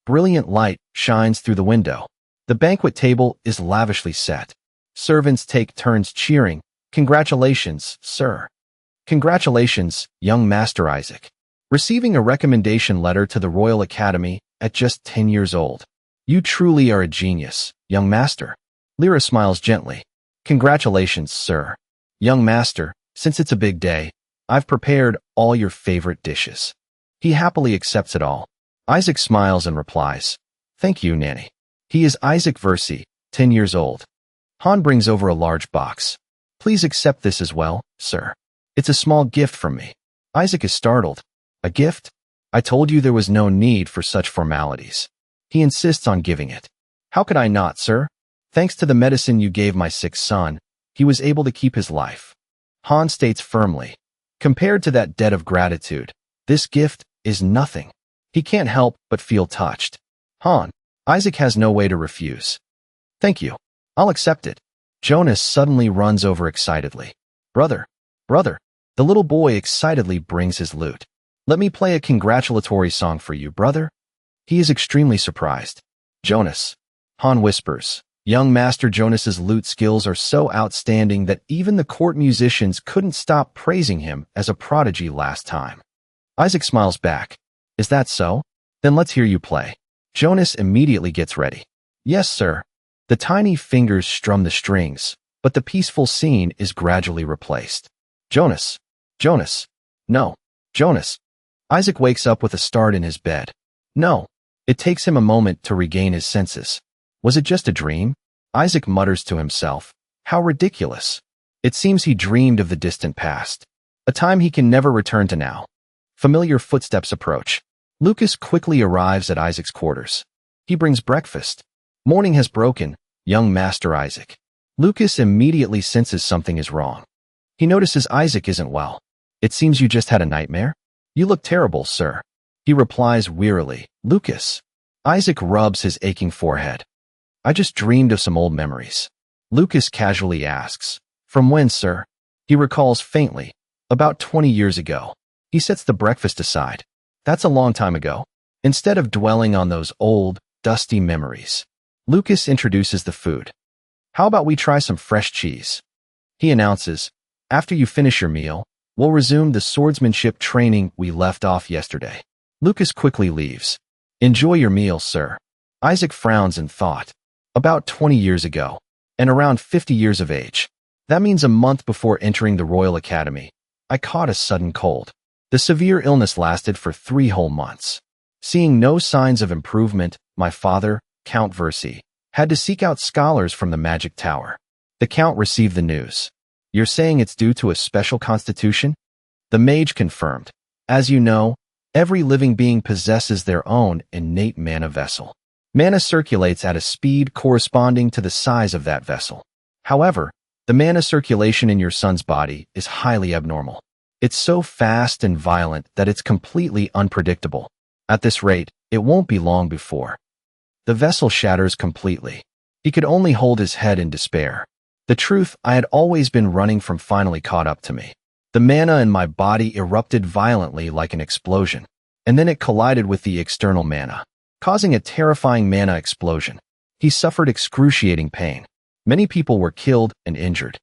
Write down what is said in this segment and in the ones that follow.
Brilliant light shines through the window. The banquet table is lavishly set. Servants take turns cheering. Congratulations, sir. Congratulations, young Master Isaac. Receiving a recommendation letter to the Royal Academy at just 10 years old. You truly are a genius, young master. Lyra smiles gently. Congratulations, sir. Young master, since it's a big day, I've prepared all your favorite dishes. He happily accepts it all. Isaac smiles and replies, Thank you, Nanny. He is Isaac Versi, 10 years old. Han brings over a large box. Please accept this as well, sir. It's a small gift from me. Isaac is startled. A gift? I told you there was no need for such formalities. He insists on giving it. How could I not, sir? Thanks to the medicine you gave my sick son, he was able to keep his life. Han states firmly. Compared to that debt of gratitude, this gift is nothing. He can't help but feel touched. Han, Isaac has no way to refuse. Thank you. I'll accept it. Jonas suddenly runs over excitedly. Brother. The little boy excitedly brings his lute. Let me play a congratulatory song for you, brother. He is extremely surprised. Jonas. Han whispers. Young Master Jonas's lute skills are so outstanding that even the court musicians couldn't stop praising him as a prodigy last time. Isaac smiles back. Is that so? Then let's hear you play. Jonas immediately gets ready. Yes, sir. The tiny fingers strum the strings, but the peaceful scene is gradually replaced. Jonas. No. Jonas. Isaac wakes up with a start in his bed. No. It takes him a moment to regain his senses. Was it just a dream? Isaac mutters to himself. How ridiculous. It seems he dreamed of the distant past. A time he can never return to now. Familiar footsteps approach. Lucas quickly arrives at Isaac's quarters. He brings breakfast. Morning has broken, young Master Isaac. Lucas immediately senses something is wrong. He notices Isaac isn't well. It seems you just had a nightmare? You look terrible, sir. He replies wearily. Lucas. Isaac rubs his aching forehead. I just dreamed of some old memories. Lucas casually asks. From when, sir? He recalls faintly. About 20 years ago. He sets the breakfast aside. That's a long time ago. Instead of dwelling on those old, dusty memories, Lucas introduces the food. How about we try some fresh cheese? He announces, after you finish your meal, we'll resume the swordsmanship training we left off yesterday. Lucas quickly leaves. Enjoy your meal, sir. Isaac frowns in thought. About 20 years ago, and around 50 years of age. That means a month before entering the Royal Academy, I caught a sudden cold. The severe illness lasted for 3 whole months. Seeing no signs of improvement, my father, Count Versi, had to seek out scholars from the magic tower. The Count received the news. You're saying it's due to a special constitution? The mage confirmed. As you know, every living being possesses their own innate mana vessel. Mana circulates at a speed corresponding to the size of that vessel. However, the mana circulation in your son's body is highly abnormal. It's so fast and violent that it's completely unpredictable. At this rate, it won't be long before the vessel shatters completely. He could only hold his head in despair. The truth I had always been running from finally caught up to me. The mana in my body erupted violently like an explosion, and then it collided with the external mana, causing a terrifying mana explosion. He suffered excruciating pain. Many people were killed and injured.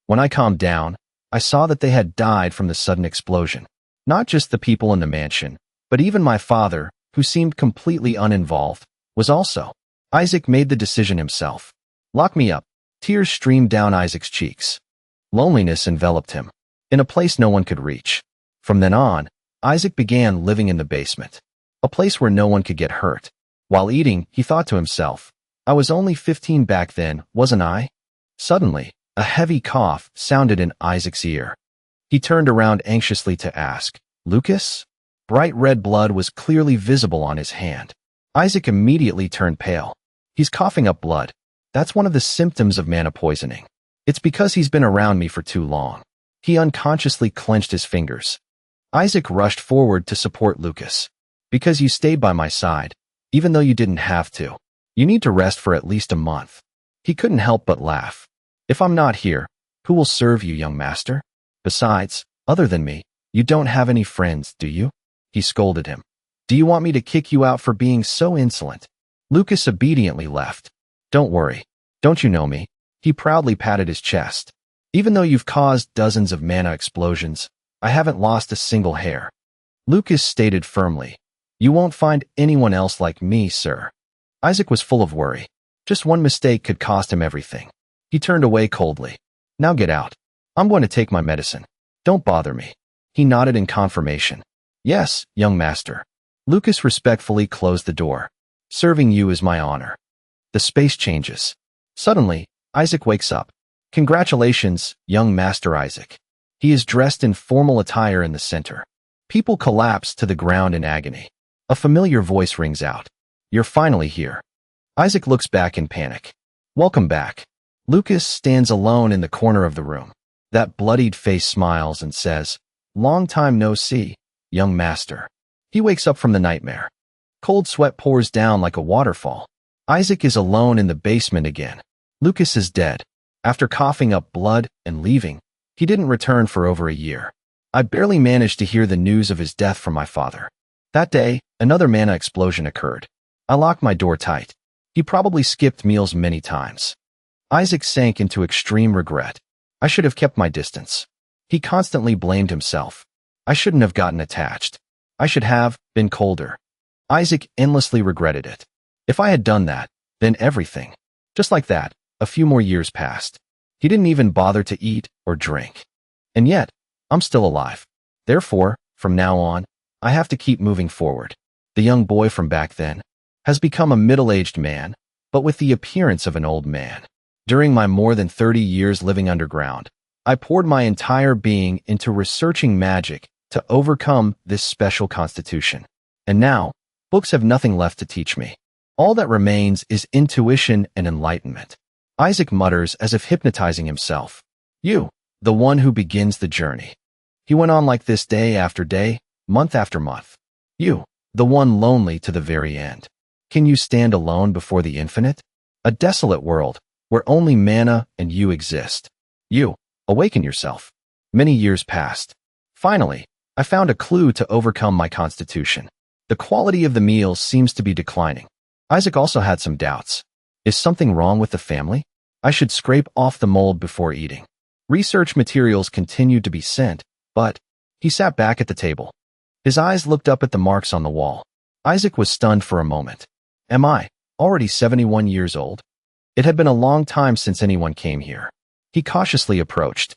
When I calmed down, I saw that they had died from the sudden explosion. Not just the people in the mansion, but even my father, who seemed completely uninvolved, was also. Isaac made the decision himself. Lock me up. Tears streamed down Isaac's cheeks. Loneliness enveloped him, in a place no one could reach. From then on, Isaac began living in the basement, a place where no one could get hurt. While eating, he thought to himself, I was only 15 back then, wasn't I? Suddenly, a heavy cough sounded in Isaac's ear. He turned around anxiously to ask, Lucas? Bright red blood was clearly visible on his hand. Isaac immediately turned pale. He's coughing up blood. That's one of the symptoms of mana poisoning. It's because he's been around me for too long. He unconsciously clenched his fingers. Isaac rushed forward to support Lucas. Because you stayed by my side, even though you didn't have to. You need to rest for at least a month. He couldn't help but laugh. If I'm not here, who will serve you, young master? Besides, other than me, you don't have any friends, do you? He scolded him. Do you want me to kick you out for being so insolent? Lucas obediently left. Don't worry. Don't you know me? He proudly patted his chest. Even though you've caused dozens of mana explosions, I haven't lost a single hair. Lucas stated firmly. You won't find anyone else like me, sir. Isaac was full of worry. Just one mistake could cost him everything. He turned away coldly. Now get out. I'm going to take my medicine. Don't bother me. He nodded in confirmation. Yes, young master. Lucas respectfully closed the door. Serving you is my honor. The space changes. Suddenly, Isaac wakes up. Congratulations, young Master Isaac. He is dressed in formal attire in the center. People collapse to the ground in agony. A familiar voice rings out. You're finally here. Isaac looks back in panic. Welcome back. Lucas stands alone in the corner of the room. That bloodied face smiles and says, Long time no see, young master. He wakes up from the nightmare. Cold sweat pours down like a waterfall. Isaac is alone in the basement again. Lucas is dead. After coughing up blood and leaving, he didn't return for over a year. I barely managed to hear the news of his death from my father. That day, another mana explosion occurred. I locked my door tight. He probably skipped meals many times. Isaac sank into extreme regret. I should have kept my distance. He constantly blamed himself. I shouldn't have gotten attached. I should have been colder. Isaac endlessly regretted it. If I had done that, then everything. Just like that, a few more years passed. He didn't even bother to eat or drink. And yet, I'm still alive. Therefore, from now on, I have to keep moving forward. The young boy from back then has become a middle-aged man, but with the appearance of an old man. During my more than 30 years living underground, I poured my entire being into researching magic to overcome this special constitution. And now, books have nothing left to teach me. All that remains is intuition and enlightenment. Isaac mutters as if hypnotizing himself. You, the one who begins the journey. He went on like this day after day, month after month. You, the one lonely to the very end. Can you stand alone before the infinite? A desolate world, where only mana and you exist. You, awaken yourself. Many years passed. Finally, I found a clue to overcome my constitution. The quality of the meals seems to be declining. Isaac also had some doubts. Is something wrong with the family? I should scrape off the mold before eating. Research materials continued to be sent, but he sat back at the table. His eyes looked up at the marks on the wall. Isaac was stunned for a moment. Am I already 71 years old? It had been a long time since anyone came here. He cautiously approached.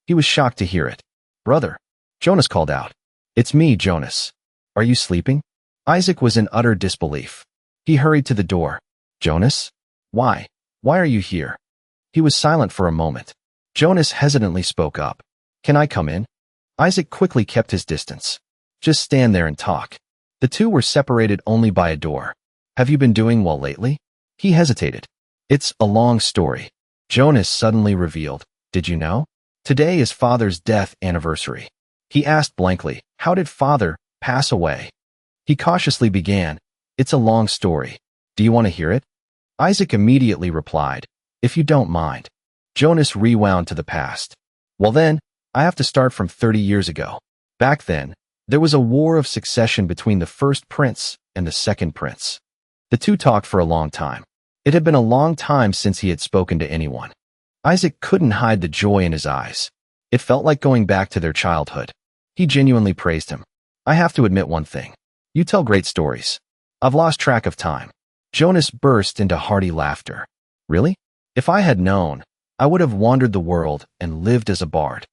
He was shocked to hear it. Brother, Jonas called out. It's me, Jonas. Are you sleeping? Isaac was in utter disbelief. He hurried to the door. Jonas? Why? Why are you here? He was silent for a moment. Jonas hesitantly spoke up. Can I come in? Isaac quickly kept his distance. Just stand there and talk. The two were separated only by a door. Have you been doing well lately? He hesitated. It's a long story. Jonas suddenly revealed. Did you know? Today is Father's death anniversary. He asked blankly, how did Father pass away? He cautiously began. It's a long story. Do you want to hear it? Isaac immediately replied, if you don't mind. Jonas rewound to the past. Well then, I have to start from 30 years ago. Back then, there was a war of succession between the first prince and the second prince. The two talked for a long time. It had been a long time since he had spoken to anyone. Isaac couldn't hide the joy in his eyes. It felt like going back to their childhood. He genuinely praised him. I have to admit one thing. You tell great stories. I've lost track of time. Jonas burst into hearty laughter. Really? If I had known, I would have wandered the world and lived as a bard.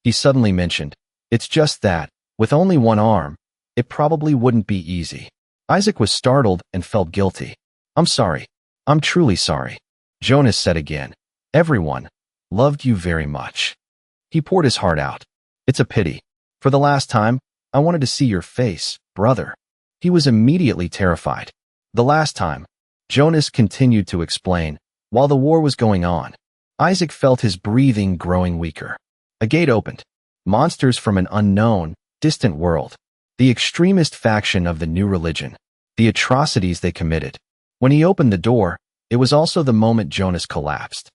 He suddenly mentioned, it's just that, with only one arm, it probably wouldn't be easy. Isaac was startled and felt guilty. I'm sorry. I'm truly sorry. Jonas said again. Everyone loved you very much. He poured his heart out. It's a pity. For the last time, I wanted to see your face, brother. He was immediately terrified. The last time, Jonas continued to explain, while the war was going on, Isaac felt his breathing growing weaker. A gate opened. Monsters from an unknown, distant world. The extremist faction of the new religion. The atrocities they committed. When he opened the door, it was also the moment Jonas collapsed.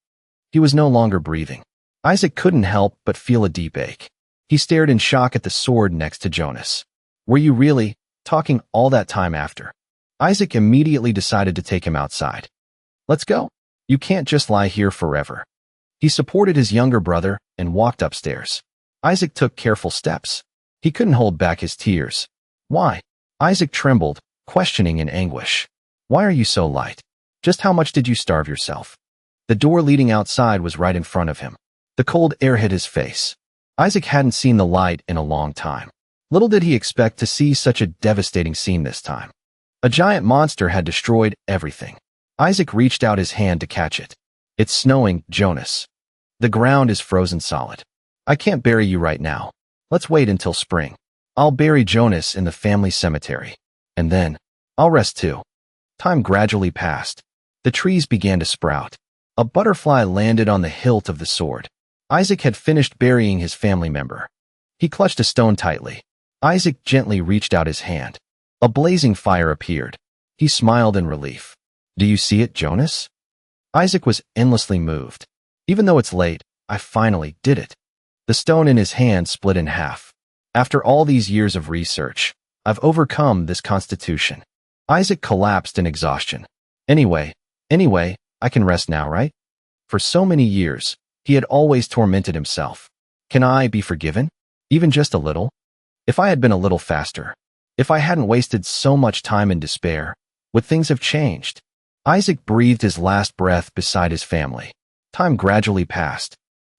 He was no longer breathing. Isaac couldn't help but feel a deep ache. He stared in shock at the sword next to Jonas. Were you really talking all that time after. Isaac immediately decided to take him outside. Let's go. You can't just lie here forever. He supported his younger brother and walked upstairs. Isaac took careful steps. He couldn't hold back his tears. Why? Isaac trembled, questioning in anguish. Why are you so light? Just how much did you starve yourself? The door leading outside was right in front of him. The cold air hit his face. Isaac hadn't seen the light in a long time. Little did he expect to see such a devastating scene this time. A giant monster had destroyed everything. Isaac reached out his hand to catch it. It's snowing, Jonas. The ground is frozen solid. I can't bury you right now. Let's wait until spring. I'll bury Jonas in the family cemetery. And then, I'll rest too. Time gradually passed. The trees began to sprout. A butterfly landed on the hilt of the sword. Isaac had finished burying his family member. He clutched a stone tightly. Isaac gently reached out his hand. A blazing fire appeared. He smiled in relief. Do you see it, Jonas? Isaac was endlessly moved. Even though it's late, I finally did it. The stone in his hand split in half. After all these years of research, I've overcome this constitution. Isaac collapsed in exhaustion. Anyway, I can rest now, right? For so many years, he had always tormented himself. Can I be forgiven? Even just a little? If I had been a little faster, if I hadn't wasted so much time in despair, would things have changed? Isaac breathed his last breath beside his family. Time gradually passed.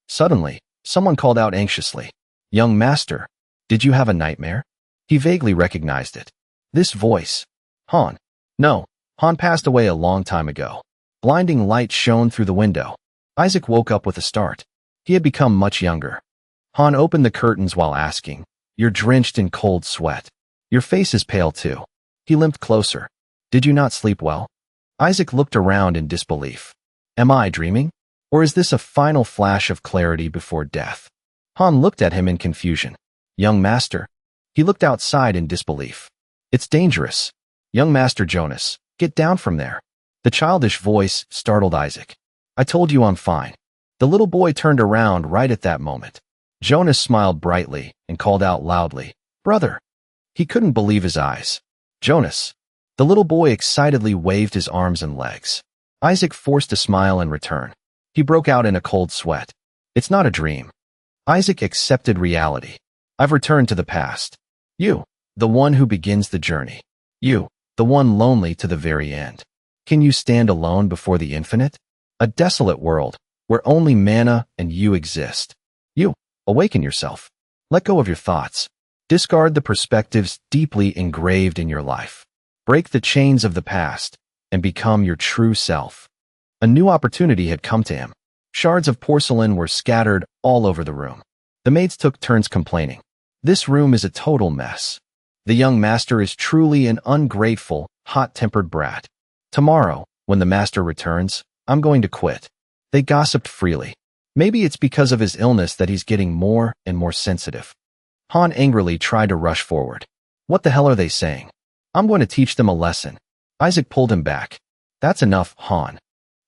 Suddenly, someone called out anxiously, "Young master, did you have a nightmare?" He vaguely recognized it. This voice. Han. No, Han passed away a long time ago. Blinding light shone through the window. Isaac woke up with a start. He had become much younger. Han opened the curtains while asking, "You're drenched in cold sweat. Your face is pale too." He limped closer. "Did you not sleep well?" Isaac looked around in disbelief. Am I dreaming? Or is this a final flash of clarity before death? Han looked at him in confusion. "Young master." He looked outside in disbelief. "It's dangerous. Young Master Jonas, get down from there." The childish voice startled Isaac. "I told you I'm fine." The little boy turned around right at that moment. Jonas smiled brightly and called out loudly, "Brother." He couldn't believe his eyes. "Jonas." The little boy excitedly waved his arms and legs. Isaac forced a smile in return. He broke out in a cold sweat. "It's not a dream." Isaac accepted reality. "I've returned to the past. You, the one who begins the journey. You, the one lonely to the very end. Can you stand alone before the infinite? A desolate world, where only mana and you exist. You, awaken yourself. Let go of your thoughts. Discard the perspectives deeply engraved in your life. Break the chains of the past and become your true self." A new opportunity had come to him. Shards of porcelain were scattered all over the room. The maids took turns complaining. "This room is a total mess. The young master is truly an ungrateful, hot-tempered brat. Tomorrow, when the master returns, I'm going to quit." They gossiped freely. Maybe it's because of his illness that he's getting more and more sensitive. Han angrily tried to rush forward. "What the hell are they saying? I'm going to teach them a lesson." Isaac pulled him back. "That's enough, Han."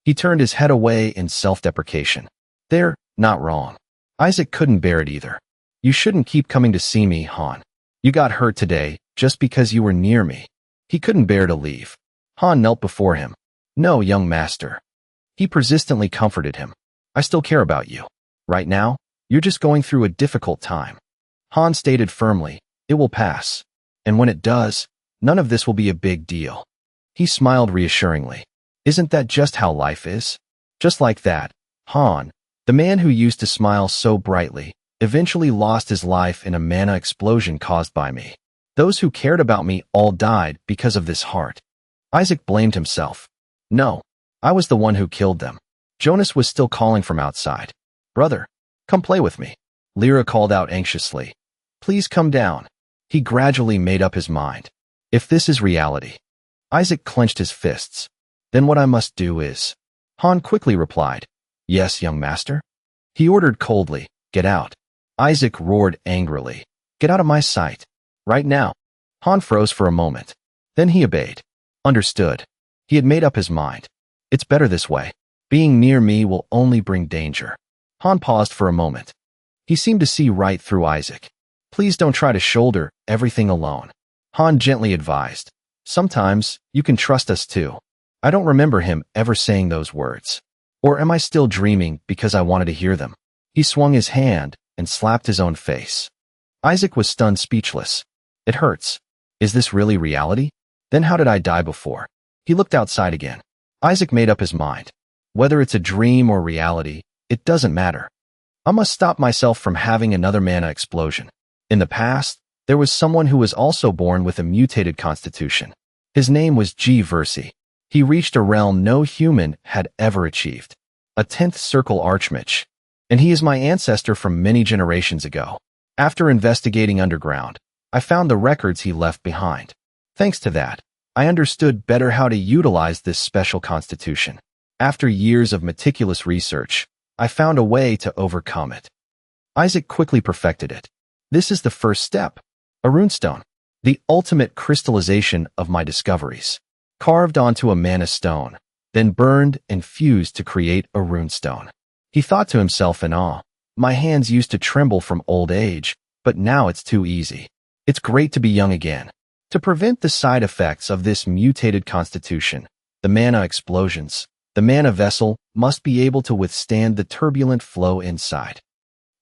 He turned his head away in self-deprecation. "They're not wrong." Isaac couldn't bear it either. "You shouldn't keep coming to see me, Han. You got hurt today just because you were near me." He couldn't bear to leave. Han knelt before him. "No, young master." He persistently comforted him. "I still care about you. Right now, you're just going through a difficult time." Han stated firmly, "It will pass. And when it does, none of this will be a big deal." He smiled reassuringly. "Isn't that just how life is?" Just like that, Han, the man who used to smile so brightly, eventually lost his life in a mana explosion caused by me. Those who cared about me all died because of this heart. Isaac blamed himself. "No, I was the one who killed them." Jonas was still calling from outside. "Brother, come play with me." Lyra called out anxiously. "Please come down." He gradually made up his mind. If this is reality. Isaac clenched his fists. "Then what I must do is..." Han quickly replied, "Yes, young master." He ordered coldly, "Get out." Isaac roared angrily, "Get out of my sight. Right now." Han froze for a moment. Then he obeyed. Understood. He had made up his mind. "It's better this way. Being near me will only bring danger." Han paused for a moment. He seemed to see right through Isaac. "Please don't try to shoulder everything alone. Han gently advised. Sometimes you can trust us too. I don't remember him ever saying those words. Or am I still dreaming because I wanted to hear them? He swung his hand and slapped his own face. Isaac was stunned speechless. It hurts. Is this really reality? Then how did I die before? He looked outside again. Isaac made up his mind. Whether it's a dream or reality, it doesn't matter. I must stop myself from having another mana explosion. In the past, there was someone who was also born with a mutated constitution. His name was G. Versi. He reached a realm no human had ever achieved. A 10th circle archmage. And he is my ancestor from many generations ago. After investigating underground, I found the records he left behind. Thanks to that, I understood better how to utilize this special constitution. After years of meticulous research, I found a way to overcome it. Isaac quickly perfected it. This is the first step. A runestone. The ultimate crystallization of my discoveries. Carved onto a mana stone, then burned and fused to create a runestone. He thought to himself in awe, my hands used to tremble from old age, but now it's too easy. It's great to be young again. To prevent the side effects of this mutated constitution, the mana explosions, the mana vessel must be able to withstand the turbulent flow inside.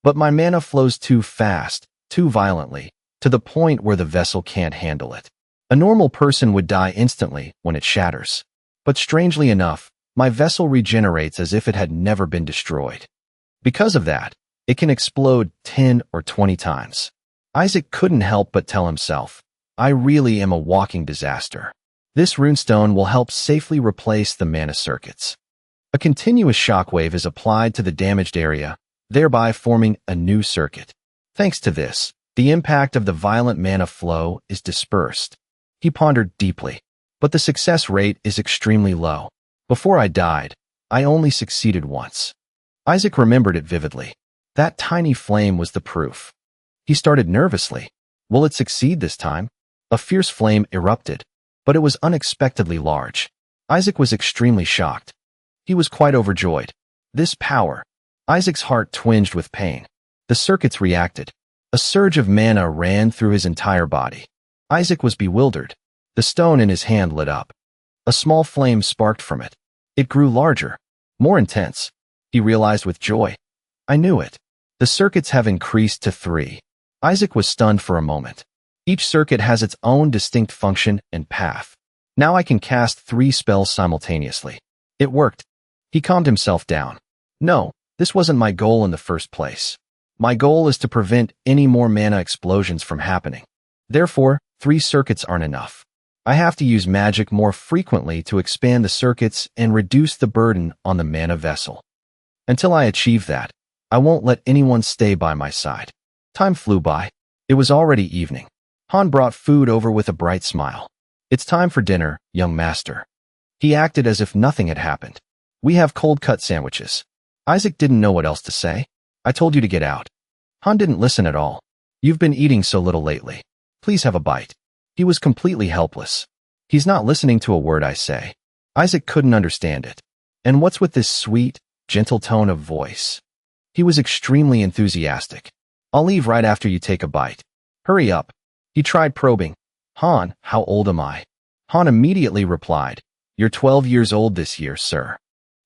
But my mana flows too fast, too violently, to the point where the vessel can't handle it. A normal person would die instantly when it shatters. But strangely enough, my vessel regenerates as if it had never been destroyed. Because of that, it can explode 10 or 20 times. Isaac couldn't help but tell himself, I really am a walking disaster. This runestone will help safely replace the mana circuits. A continuous shockwave is applied to the damaged area, thereby forming a new circuit. Thanks to this, the impact of the violent mana flow is dispersed. He pondered deeply, but the success rate is extremely low. Before I died, I only succeeded once. Isaac remembered it vividly. That tiny flame was the proof. He started nervously. Will it succeed this time? A fierce flame erupted, but it was unexpectedly large. Isaac was extremely shocked. He was quite overjoyed. This power. Isaac's heart twinged with pain. The circuits reacted. A surge of mana ran through his entire body. Isaac was bewildered. The stone in his hand lit up. A small flame sparked from it. It grew larger, more intense. He realized with joy. I knew it. The circuits have increased to 3. Isaac was stunned for a moment. Each circuit has its own distinct function and path. Now I can cast 3 spells simultaneously. It worked. He calmed himself down. No, this wasn't my goal in the first place. My goal is to prevent any more mana explosions from happening. Therefore, 3 circuits aren't enough. I have to use magic more frequently to expand the circuits and reduce the burden on the mana vessel. Until I achieve that, I won't let anyone stay by my side. Time flew by. It was already evening. Han brought food over with a bright smile. It's time for dinner, young master. He acted as if nothing had happened. We have cold-cut sandwiches. Isaac didn't know what else to say. I told you to get out. Han didn't listen at all. You've been eating so little lately. Please have a bite. He was completely helpless. He's not listening to a word I say. Isaac couldn't understand it. And what's with this sweet, gentle tone of voice? He was extremely enthusiastic. I'll leave right after you take a bite. Hurry up. He tried probing. Han, how old am I? Han immediately replied, You're 12 years old this year, sir.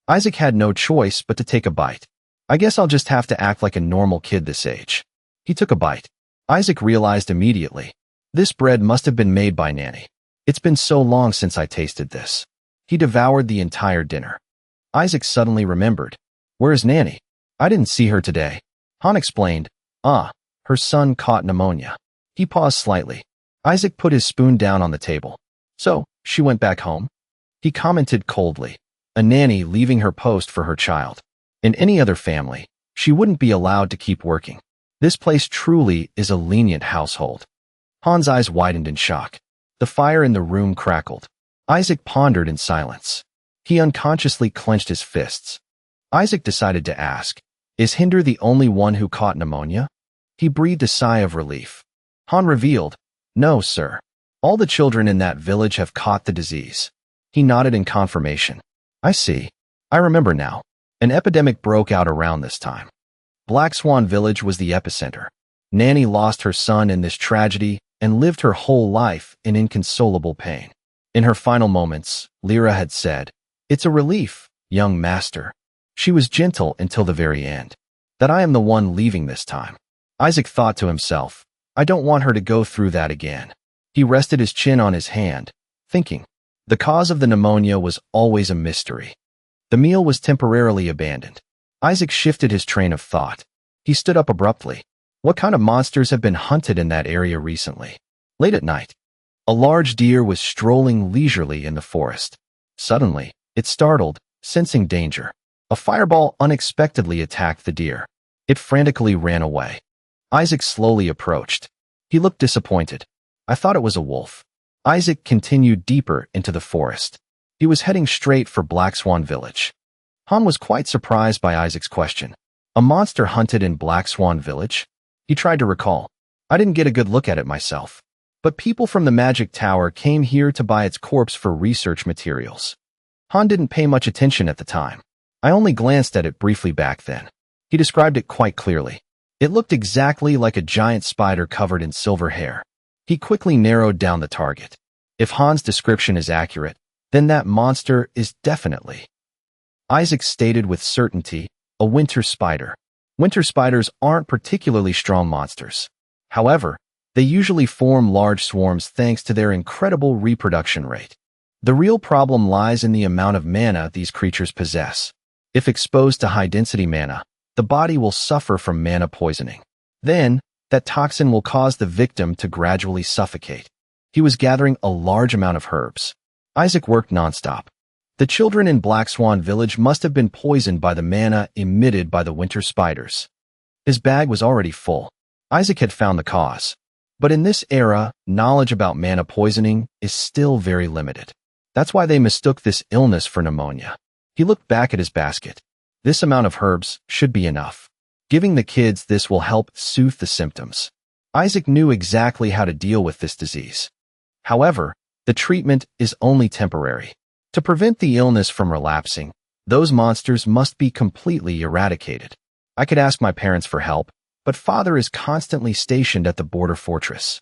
Isaac had no choice but to take a bite. I guess I'll just have to act like a normal kid this age. He took a bite. Isaac realized immediately. This bread must have been made by Nanny. It's been so long since I tasted this. He devoured the entire dinner. Isaac suddenly remembered. Where is Nanny? I didn't see her today. Han explained. Her son caught pneumonia. He paused slightly. Isaac put his spoon down on the table. So, she went back home? He commented coldly. A nanny leaving her post for her child. In any other family, she wouldn't be allowed to keep working. This place truly is a lenient household. Han's eyes widened in shock. The fire in the room crackled. Isaac pondered in silence. He unconsciously clenched his fists. Isaac decided to ask, Is Hinder the only one who caught pneumonia? He breathed a sigh of relief. Han revealed, No, sir. All the children in that village have caught the disease. He nodded in confirmation. I see. I remember now. An epidemic broke out around this time. Black Swan Village was the epicenter. Nanny lost her son in this tragedy, and lived her whole life in inconsolable pain. In her final moments, Lyra had said, "It's a relief, young master." She was gentle until the very end. "That I am the one leaving this time." Isaac thought to himself, "I don't want her to go through that again." He rested his chin on his hand, thinking. The cause of the pneumonia was always a mystery. The meal was temporarily abandoned. Isaac shifted his train of thought. He stood up abruptly. What kind of monsters have been hunted in that area recently? Late at night, a large deer was strolling leisurely in the forest. Suddenly, it startled, sensing danger. A fireball unexpectedly attacked the deer. It frantically ran away. Isaac slowly approached. He looked disappointed. "I thought it was a wolf." Isaac continued deeper into the forest. He was heading straight for Black Swan Village. Han was quite surprised by Isaac's question. A monster hunted in Black Swan Village? He tried to recall. "I didn't get a good look at it myself. But people from the Magic Tower came here to buy its corpse for research materials." Han didn't pay much attention at the time. "I only glanced at it briefly back then." He described it quite clearly. It looked exactly like a giant spider covered in silver hair. He quickly narrowed down the target. If Han's description is accurate, then that monster is definitely, Isaac stated with certainty, a winter spider. Winter spiders aren't particularly strong monsters. However, they usually form large swarms thanks to their incredible reproduction rate. The real problem lies in the amount of mana these creatures possess. If exposed to high-density mana, the body will suffer from mana poisoning. Then, that toxin will cause the victim to gradually suffocate. He was gathering a large amount of herbs. Isaac worked nonstop. The children in Black Swan Village must have been poisoned by the mana emitted by the winter spiders. His bag was already full. Isaac had found the cause. But in this era, knowledge about mana poisoning is still very limited. That's why they mistook this illness for pneumonia. He looked back at his basket. This amount of herbs should be enough. Giving the kids this will help soothe the symptoms. Isaac knew exactly how to deal with this disease. However, the treatment is only temporary. To prevent the illness from relapsing, those monsters must be completely eradicated. I could ask my parents for help, but father is constantly stationed at the border fortress.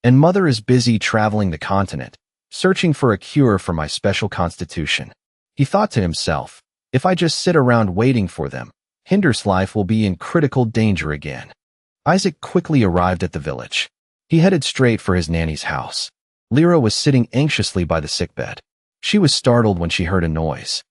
And mother is busy traveling the continent, searching for a cure for my special constitution. He thought to himself, if I just sit around waiting for them, Hinder's life will be in critical danger again. Isaac quickly arrived at the village. He headed straight for his nanny's house. Lyra was sitting anxiously by the sickbed. She was startled when she heard a noise.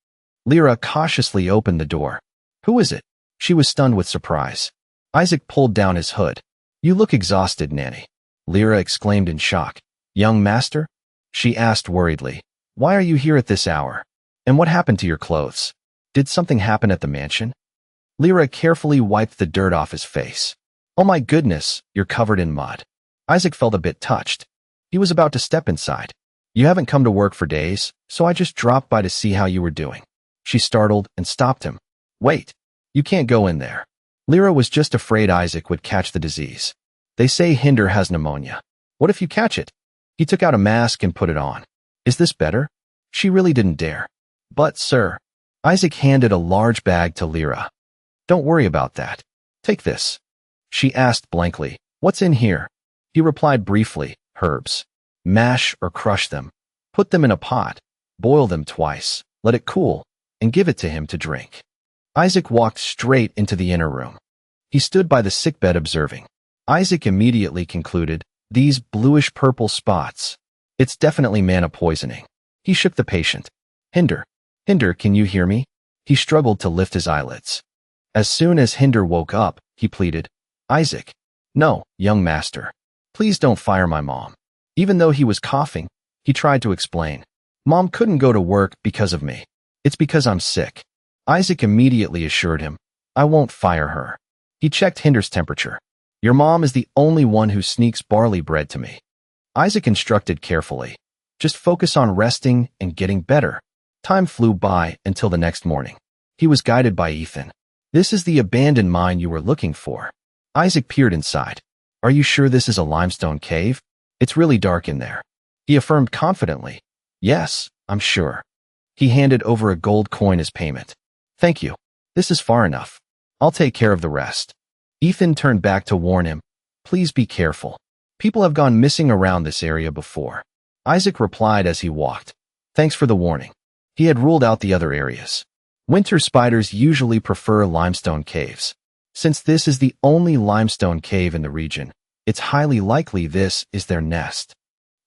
Lyra cautiously opened the door. "Who is it?" She was stunned with surprise. Isaac pulled down his hood. "You look exhausted, Nanny," Lyra exclaimed in shock. "Young master?" She asked worriedly. "Why are you here at this hour? And what happened to your clothes? Did something happen at the mansion?" Lyra carefully wiped the dirt off his face. "Oh my goodness, you're covered in mud." Isaac felt a bit touched. He was about to step inside. "You haven't come to work for days, so I just dropped by to see how you were doing." She startled and stopped him. "Wait, you can't go in there." Lyra was just afraid Isaac would catch the disease. "They say Hinder has pneumonia. What if you catch it?" He took out a mask and put it on. "Is this better?" She really didn't dare. "But, sir," Isaac handed a large bag to Lyra. "Don't worry about that. Take this." She asked blankly, "What's in here?" He replied briefly, "Herbs. Mash or crush them. Put them in a pot. Boil them twice. Let it cool, and give it to him to drink." Isaac walked straight into the inner room. He stood by the sickbed observing. Isaac immediately concluded, "These bluish-purple spots. It's definitely mana poisoning." He shook the patient. Hinder, can you hear me?" He struggled to lift his eyelids. As soon as Hinder woke up, he pleaded, "Isaac. No, young master. Please don't fire my mom." Even though he was coughing, he tried to explain. "Mom couldn't go to work because of me. It's because I'm sick." Isaac immediately assured him, "I won't fire her." He checked Hinder's temperature. "Your mom is the only one who sneaks barley bread to me." Isaac instructed carefully. "Just focus on resting and getting better." Time flew by until the next morning. He was guided by Ethan. "This is the abandoned mine you were looking for." Isaac peered inside. "Are you sure this is a limestone cave? It's really dark in there." He affirmed confidently. "Yes, I'm sure." He handed over a gold coin as payment. "Thank you. This is far enough. I'll take care of the rest." Ethan turned back to warn him, "Please be careful. People have gone missing around this area before. Isaac replied as he walked. Thanks for the warning. He had ruled out the other areas. Winter spiders usually prefer limestone caves. Since this is the only limestone cave in the region, it's highly likely this is their nest.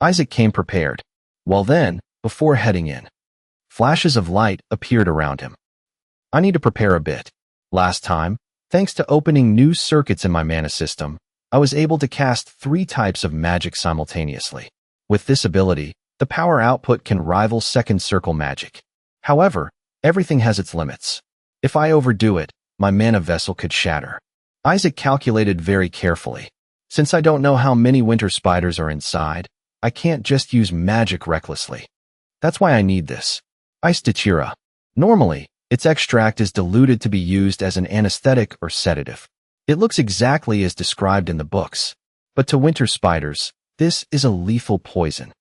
Isaac came prepared. Well then, before heading in, flashes of light appeared around him. I need to prepare a bit. Last time, thanks to opening new circuits in my mana system, I was able to cast 3 types of magic simultaneously. With this ability, the power output can rival second circle magic. However, everything has its limits. If I overdo it, my mana vessel could shatter. Isaac calculated very carefully. Since I don't know how many winter spiders are inside, I can't just use magic recklessly. That's why I need this. Ice Datura. Normally, its extract is diluted to be used as an anesthetic or sedative. It looks exactly as described in the books. But to winter spiders, this is a lethal poison.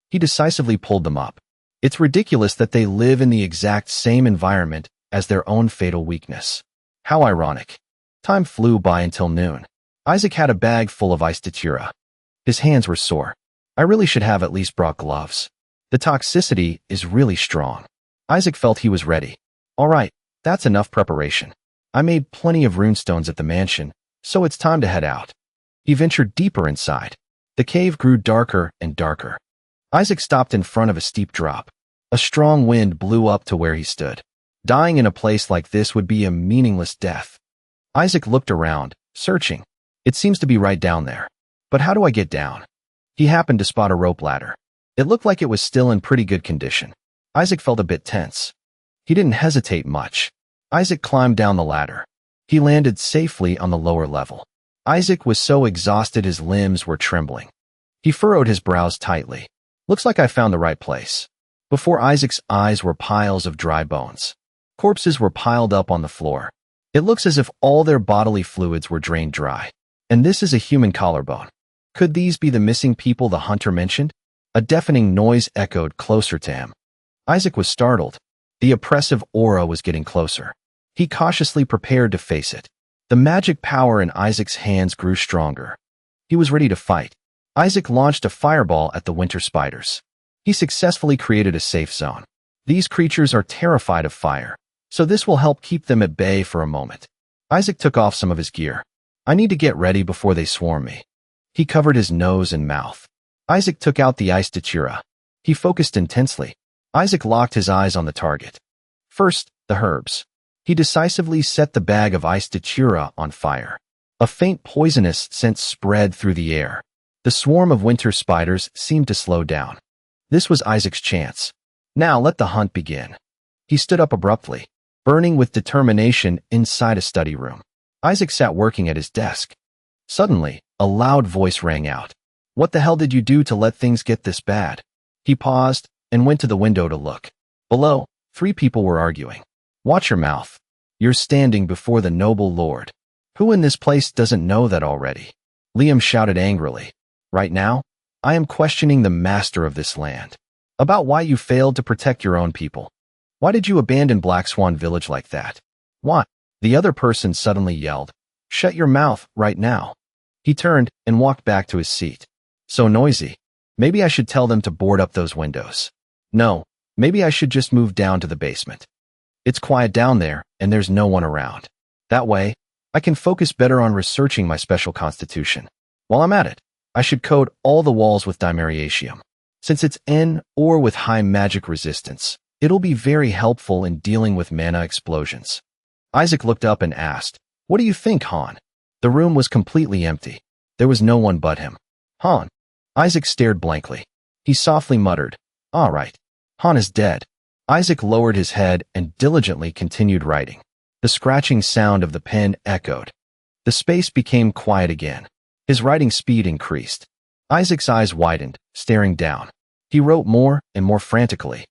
He decisively pulled them up. It's ridiculous that they live in the exact same environment as their own fatal weakness. How ironic. Time flew by until noon. Isaac had a bag full of Ice Datura. His hands were sore. I really should have at least brought gloves. The toxicity is really strong. Isaac felt he was ready. All right, that's enough preparation. I made plenty of runestones at the mansion, so it's time to head out. He ventured deeper inside. The cave grew darker and darker. Isaac stopped in front of a steep drop. A strong wind blew up to where he stood. Dying in a place like this would be a meaningless death. Isaac looked around, searching. It seems to be right down there. But how do I get down? He happened to spot a rope ladder. It looked like it was still in pretty good condition. Isaac felt a bit tense. He didn't hesitate much. Isaac climbed down the ladder. He landed safely on the lower level. Isaac was so exhausted his limbs were trembling. He furrowed his brows tightly. Looks like I found the right place. Before Isaac's eyes were piles of dry bones. Corpses were piled up on the floor. It looks as if all their bodily fluids were drained dry. And this is a human collarbone. Could these be the missing people the hunter mentioned? A deafening noise echoed closer to him. Isaac was startled. The oppressive aura was getting closer. He cautiously prepared to face it. The magic power in Isaac's hands grew stronger. He was ready to fight. Isaac launched a fireball at the winter spiders. He successfully created a safe zone. These creatures are terrified of fire, so this will help keep them at bay for a moment. Isaac took off some of his gear. I need to get ready before they swarm me. He covered his nose and mouth. Isaac took out the Ice Datura. He focused intensely. Isaac locked his eyes on the target. First, the herbs. He decisively set the bag of Ice Datura on fire. A faint poisonous scent spread through the air. The swarm of winter spiders seemed to slow down. This was Isaac's chance. Now let the hunt begin. He stood up abruptly, burning with determination inside a study room. Isaac sat working at his desk. Suddenly, a loud voice rang out. What the hell did you do to let things get this bad? He paused and went to the window to look. Below, 3 people were arguing. Watch your mouth. You're standing before the noble lord. Who in this place doesn't know that already? Liam shouted angrily. Right now, I am questioning the master of this land. About why you failed to protect your own people. Why did you abandon Black Swan Village like that? What? The other person suddenly yelled. Shut your mouth right now. He turned and walked back to his seat. So noisy. Maybe I should tell them to board up those windows. No, maybe I should just move down to the basement. It's quiet down there, and there's no one around. That way, I can focus better on researching my special constitution. While I'm at it, I should coat all the walls with dimeritium. Since it's N or with high magic resistance, it'll be very helpful in dealing with mana explosions. Isaac looked up and asked, What do you think, Han? The room was completely empty. There was no one but him. Han. Isaac stared blankly. He softly muttered, All right. Han is dead. Isaac lowered his head and diligently continued writing. The scratching sound of the pen echoed. The space became quiet again. His writing speed increased. Isaac's eyes widened, staring down. He wrote more and more frantically.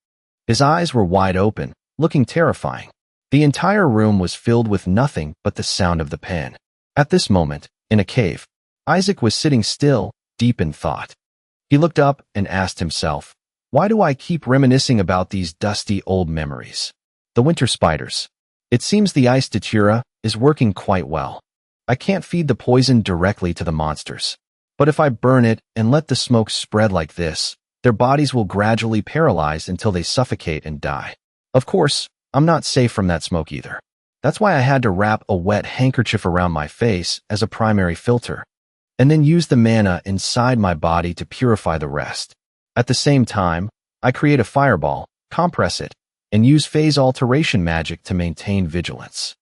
His eyes were wide open, looking terrifying. The entire room was filled with nothing but the sound of the pen. At this moment, in a cave, Isaac was sitting still, deep in thought. He looked up and asked himself, Why do I keep reminiscing about these dusty old memories? The winter spiders. It seems the Ice Datura is working quite well. I can't feed the poison directly to the monsters. But if I burn it and let the smoke spread like this, their bodies will gradually paralyze until they suffocate and die. Of course, I'm not safe from that smoke either. That's why I had to wrap a wet handkerchief around my face as a primary filter, and then use the mana inside my body to purify the rest. At the same time, I create a fireball, compress it, and use phase alteration magic to maintain vigilance.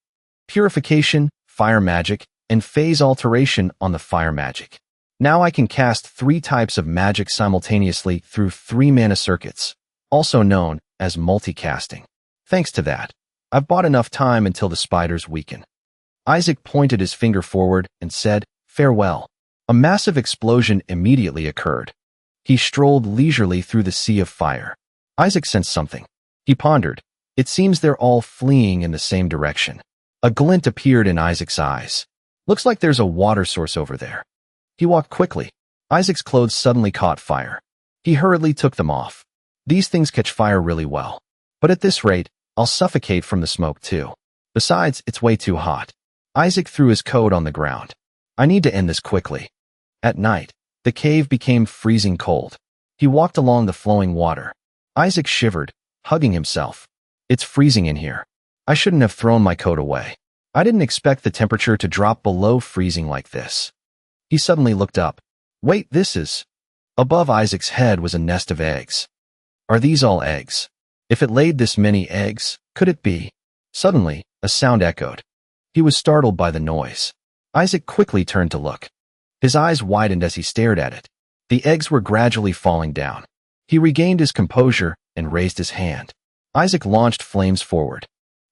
Purification, fire magic, and phase alteration on the fire magic. Now I can cast 3 types of magic simultaneously through 3 mana circuits, also known as multicasting. Thanks to that, I've bought enough time until the spiders weaken. Isaac pointed his finger forward and said, "Farewell." A massive explosion immediately occurred. He strolled leisurely through the sea of fire. Isaac sensed something. He pondered. It seems they're all fleeing in the same direction. A glint appeared in Isaac's eyes. Looks like there's a water source over there. He walked quickly. Isaac's clothes suddenly caught fire. He hurriedly took them off. These things catch fire really well. But at this rate, I'll suffocate from the smoke too. Besides, it's way too hot. Isaac threw his coat on the ground. I need to end this quickly. At night, the cave became freezing cold. He walked along the flowing water. Isaac shivered, hugging himself. It's freezing in here. I shouldn't have thrown my coat away. I didn't expect the temperature to drop below freezing like this. He suddenly looked up. Wait, this is... Above Isaac's head was a nest of eggs. Are these all eggs? If it laid this many eggs, could it be? Suddenly, a sound echoed. He was startled by the noise. Isaac quickly turned to look. His eyes widened as he stared at it. The eggs were gradually falling down. He regained his composure and raised his hand. Isaac launched flames forward.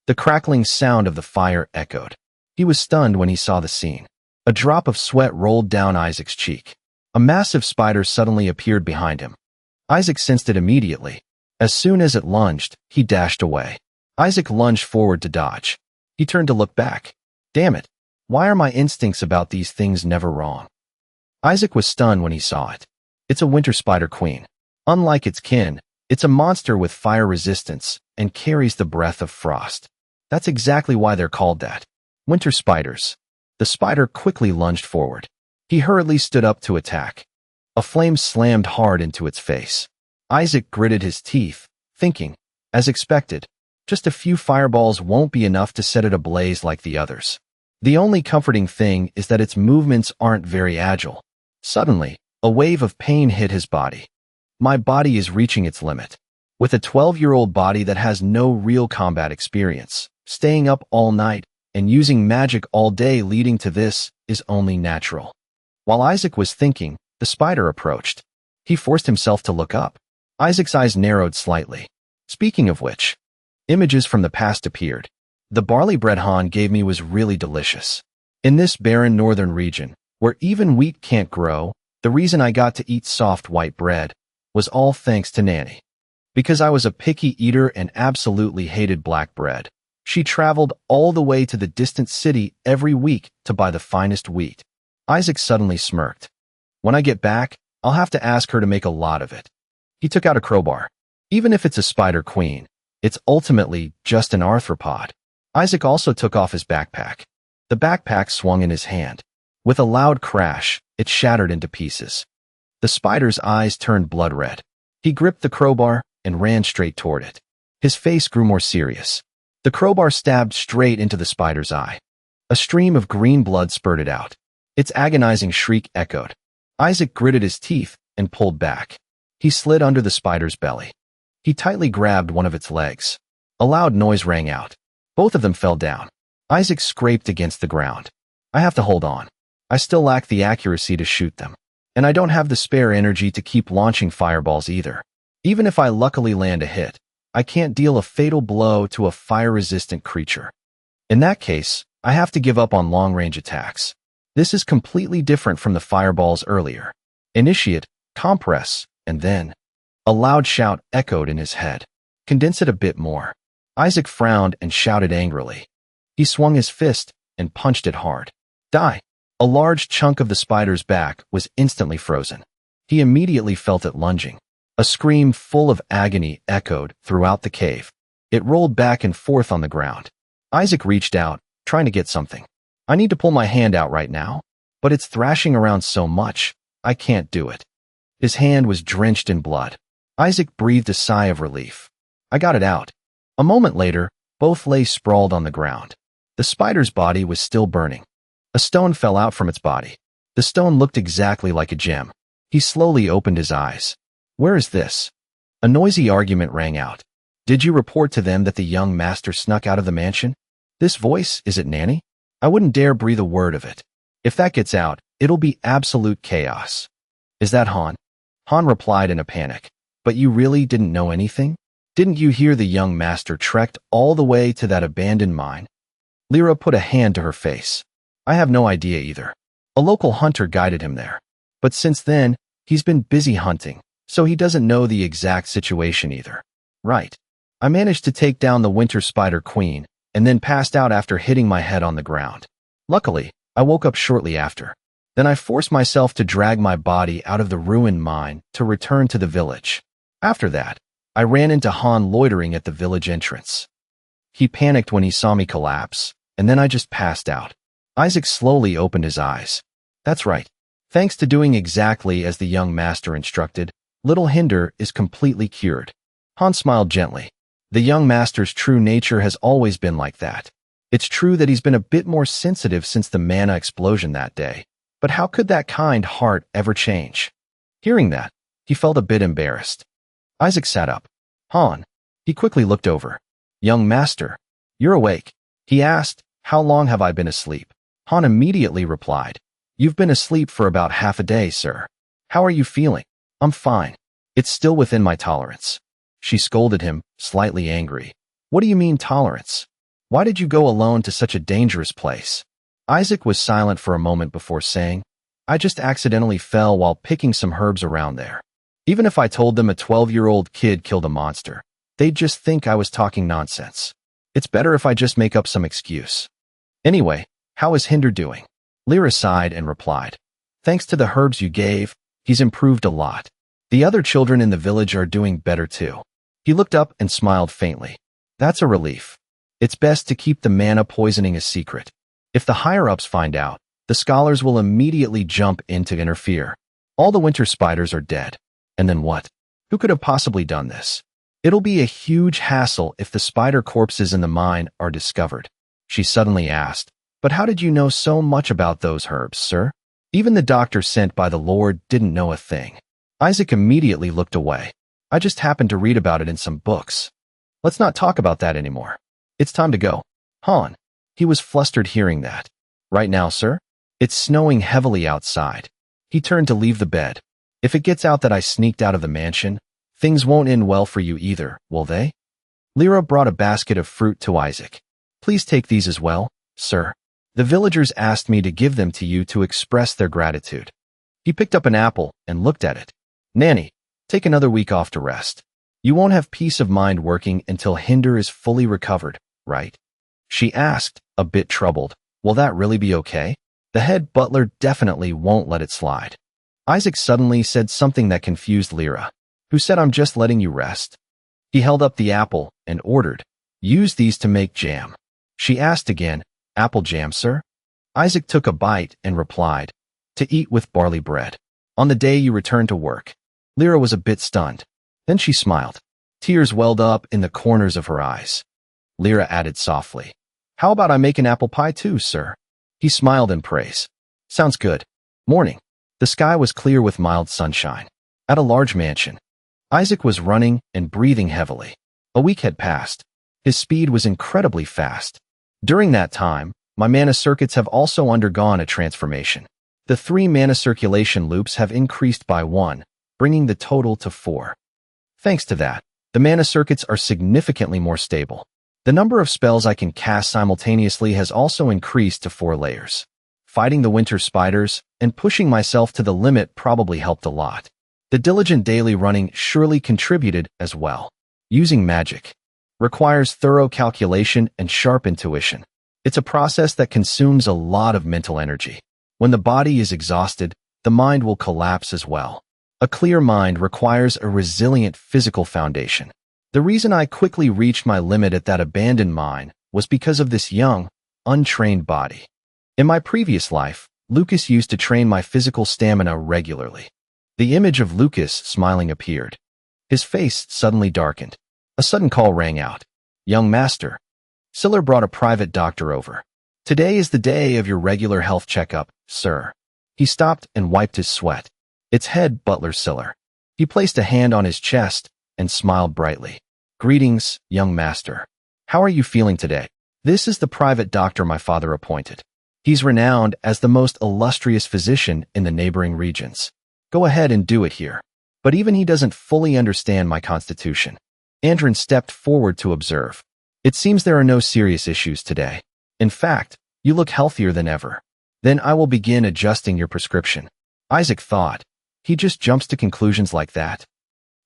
The crackling sound of the fire echoed. He was stunned when he saw the scene. A drop of sweat rolled down Isaac's cheek. A massive spider suddenly appeared behind him. Isaac sensed it immediately. As soon as it lunged, he dashed away. Isaac lunged forward to dodge. He turned to look back. Damn it! Why are my instincts about these things never wrong? Isaac was stunned when he saw it. It's a winter spider queen. Unlike its kin, it's a monster with fire resistance and carries the breath of frost. That's exactly why they're called that. Winter spiders. The spider quickly lunged forward. He hurriedly stood up to attack. A flame slammed hard into its face. Isaac gritted his teeth, thinking, as expected, just a few fireballs won't be enough to set it ablaze like the others. The only comforting thing is that its movements aren't very agile. Suddenly, a wave of pain hit his body. My body is reaching its limit. With a 12-year-old body that has no real combat experience, staying up all night and using magic all day leading to this is only natural. While Isaac was thinking, the spider approached. He forced himself to look up. Isaac's eyes narrowed slightly. Speaking of which, images from the past appeared. The barley bread Han gave me was really delicious. In this barren northern region, where even wheat can't grow, the reason I got to eat soft white bread was all thanks to Nanny. Because I was a picky eater and absolutely hated black bread, she traveled all the way to the distant city every week to buy the finest wheat. Isaac suddenly smirked. When I get back, I'll have to ask her to make a lot of it. He took out a crowbar. Even if it's a spider queen, it's ultimately just an arthropod. Isaac also took off his backpack. The backpack swung in his hand. With a loud crash, it shattered into pieces. The spider's eyes turned blood red. He gripped the crowbar and ran straight toward it. His face grew more serious. The crowbar stabbed straight into the spider's eye. A stream of green blood spurted out. Its agonizing shriek echoed. Isaac gritted his teeth and pulled back. He slid under the spider's belly. He tightly grabbed one of its legs. A loud noise rang out. Both of them fell down. Isaac scraped against the ground. I have to hold on. I still lack the accuracy to shoot them. And I don't have the spare energy to keep launching fireballs either. Even if I luckily land a hit, I can't deal a fatal blow to a fire-resistant creature. In that case, I have to give up on long-range attacks. This is completely different from the fireballs earlier. Initiate, compress, and then... A loud shout echoed in his head. Condense it a bit more. Isaac frowned and shouted angrily. He swung his fist and punched it hard. Die! A large chunk of the spider's back was instantly frozen. He immediately felt it lunging. A scream full of agony echoed throughout the cave. It rolled back and forth on the ground. Isaac reached out, trying to get something. I need to pull my hand out right now, but it's thrashing around so much, I can't do it. His hand was drenched in blood. Isaac breathed a sigh of relief. I got it out. A moment later, both lay sprawled on the ground. The spider's body was still burning. A stone fell out from its body. The stone looked exactly like a gem. He slowly opened his eyes. Where is this? A noisy argument rang out. Did you report to them that the young master snuck out of the mansion? This voice, is it Nanny? I wouldn't dare breathe a word of it. If that gets out, it'll be absolute chaos. Is that Han? Han replied in a panic. But you really didn't know anything? Didn't you hear the young master trekked all the way to that abandoned mine? Lyra put a hand to her face. I have no idea either. A local hunter guided him there. But since then, he's been busy hunting, so he doesn't know the exact situation either. Right. I managed to take down the winter spider queen, and then passed out after hitting my head on the ground. Luckily, I woke up shortly after. Then I forced myself to drag my body out of the ruined mine to return to the village. After that, I ran into Han loitering at the village entrance. He panicked when he saw me collapse, and then I just passed out. Isaac slowly opened his eyes. That's right. Thanks to doing exactly as the young master instructed, little Hinder is completely cured. Han smiled gently. The young master's true nature has always been like that. It's true that he's been a bit more sensitive since the mana explosion that day, but how could that kind heart ever change? Hearing that, he felt a bit embarrassed. Isaac sat up. Han. He quickly looked over. Young master, you're awake. He asked, how long have I been asleep? Han immediately replied, you've been asleep for about half a day, sir. How are you feeling? I'm fine. It's still within my tolerance. She scolded him, slightly angry. What do you mean tolerance? Why did you go alone to such a dangerous place? Isaac was silent for a moment before saying, I just accidentally fell while picking some herbs around there. Even if I told them a 12-year-old kid killed a monster, they'd just think I was talking nonsense. It's better if I just make up some excuse. Anyway, how is Hinder doing? Lyra sighed and replied, thanks to the herbs you gave, he's improved a lot. The other children in the village are doing better too. He looked up and smiled faintly. That's a relief. It's best to keep the mana poisoning a secret. If the higher-ups find out, the scholars will immediately jump in to interfere. All the winter spiders are dead. And then what? Who could have possibly done this? It'll be a huge hassle if the spider corpses in the mine are discovered. She suddenly asked, but how did you know so much about those herbs, sir? Even the doctor sent by the Lord didn't know a thing. Isaac immediately looked away. I just happened to read about it in some books. Let's not talk about that anymore. It's time to go. Han. He was flustered hearing that. Right now, sir? It's snowing heavily outside. He turned to leave the bed. If it gets out that I sneaked out of the mansion, things won't end well for you either, will they? Lyra brought a basket of fruit to Isaac. Please take these as well, sir. The villagers asked me to give them to you to express their gratitude. He picked up an apple and looked at it. Nanny, take another week off to rest. You won't have peace of mind working until Hinder is fully recovered, right? She asked, a bit troubled. Will that really be okay? The head butler definitely won't let it slide. Isaac suddenly said something that confused Lyra, who said, I'm just letting you rest. He held up the apple and ordered, use these to make jam. She asked again, apple jam, sir? Isaac took a bite and replied, to eat with barley bread. On the day you return to work. Lyra was a bit stunned. Then she smiled. Tears welled up in the corners of her eyes. Lyra added softly, how about I make an apple pie too, sir? He smiled in praise. Sounds good. Morning. The sky was clear with mild sunshine. At a large mansion, Isaac was running and breathing heavily. A week had passed. His speed was incredibly fast. During that time, my mana circuits have also undergone a transformation. The 3 mana circulation loops have increased by 1, bringing the total to 4. Thanks to that, the mana circuits are significantly more stable. The number of spells I can cast simultaneously has also increased to 4 layers. Fighting the winter spiders and pushing myself to the limit probably helped a lot. The diligent daily running surely contributed as well. Using magic requires thorough calculation and sharp intuition. It's a process that consumes a lot of mental energy. When the body is exhausted, the mind will collapse as well. A clear mind requires a resilient physical foundation. The reason I quickly reached my limit at that abandoned mine was because of this young, untrained body. In my previous life, Lucas used to train my physical stamina regularly. The image of Lucas smiling appeared. His face suddenly darkened. A sudden call rang out. Young master. Siller brought a private doctor over. Today is the day of your regular health checkup, sir. He stopped and wiped his sweat. It's head butler Siller. He placed a hand on his chest and smiled brightly. Greetings, young master. How are you feeling today? This is the private doctor my father appointed. He's renowned as the most illustrious physician in the neighboring regions. Go ahead and do it here. But even he doesn't fully understand my constitution. Andrin stepped forward to observe. It seems there are no serious issues today. In fact, you look healthier than ever. Then I will begin adjusting your prescription. Isaac thought. He just jumps to conclusions like that.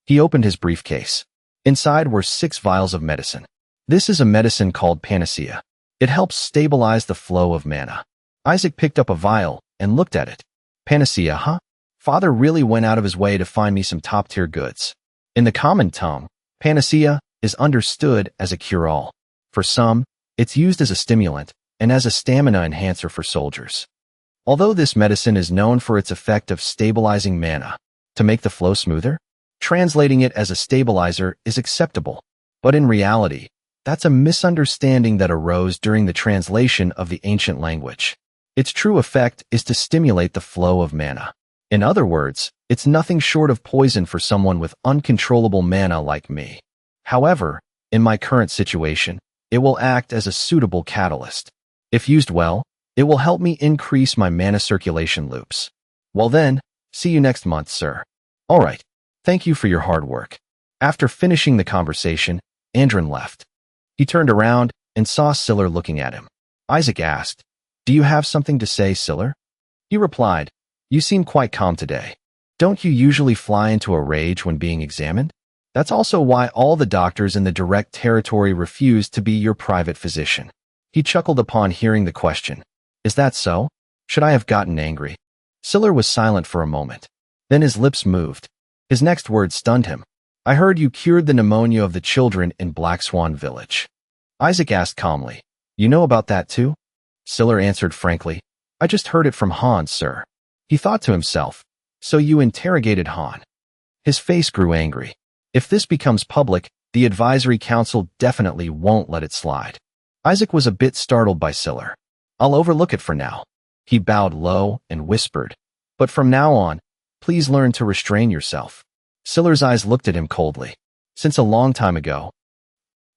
He opened his briefcase. Inside were 6 vials of medicine. This is a medicine called Panacea. It helps stabilize the flow of mana. Isaac picked up a vial and looked at it. Panacea, huh? Father really went out of his way to find me some top-tier goods. In the common tongue, Panacea is understood as a cure-all. For some, it's used as a stimulant and as a stamina enhancer for soldiers. Although this medicine is known for its effect of stabilizing mana, to make the flow smoother, translating it as a stabilizer is acceptable. But in reality, that's a misunderstanding that arose during the translation of the ancient language. Its true effect is to stimulate the flow of mana. In other words, it's nothing short of poison for someone with uncontrollable mana like me. However, in my current situation, it will act as a suitable catalyst. If used well, it will help me increase my mana circulation loops. Well then, see you next month, sir. All right. Thank you for your hard work. After finishing the conversation, Andrin left. He turned around and saw Siller looking at him. Isaac asked, Do you have something to say, Siller? He replied, You seem quite calm today. Don't you usually fly into a rage when being examined? That's also why all the doctors in the direct territory refuse to be your private physician. He chuckled upon hearing the question. Is that so? Should I have gotten angry? Siller was silent for a moment. Then his lips moved. His next words stunned him. I heard you cured the pneumonia of the children in Black Swan Village. Isaac asked calmly. You know about that too? Siller answered frankly. I just heard it from Han, sir. He thought to himself. So you interrogated Han. His face grew angry. If this becomes public, the advisory council definitely won't let it slide. Isaac was a bit startled by Siller. I'll overlook it for now. He bowed low and whispered. But from now on, please learn to restrain yourself. Siller's eyes looked at him coldly. Since a long time ago,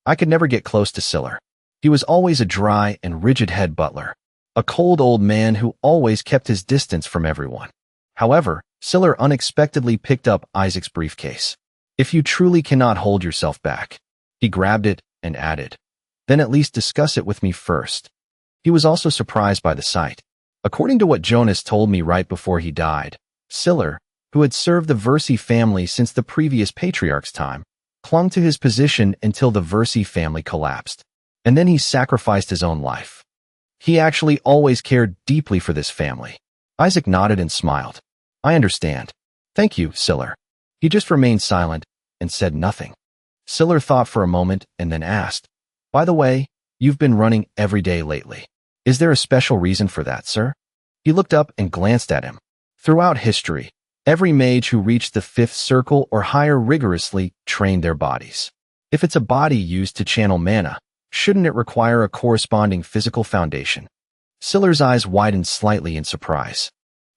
I could never get close to Siller. He was always a dry and rigid head butler, a cold old man who always kept his distance from everyone. However, Siller unexpectedly picked up Isaac's briefcase. If you truly cannot hold yourself back, he grabbed it and added, then at least discuss it with me first. He was also surprised by the sight. According to what Jonas told me right before he died, Siller, who had served the Versi family since the previous patriarch's time, clung to his position until the Versi family collapsed, and then he sacrificed his own life. He actually always cared deeply for this family. Isaac nodded and smiled. I understand. Thank you, Siller. He just remained silent and said nothing. Siller thought for a moment and then asked, By the way, you've been running every day lately. Is there a special reason for that, sir? He looked up and glanced at him. Throughout history, every mage who reached the 5th circle or higher rigorously trained their bodies. If it's a body used to channel mana, shouldn't it require a corresponding physical foundation? Siller's eyes widened slightly in surprise.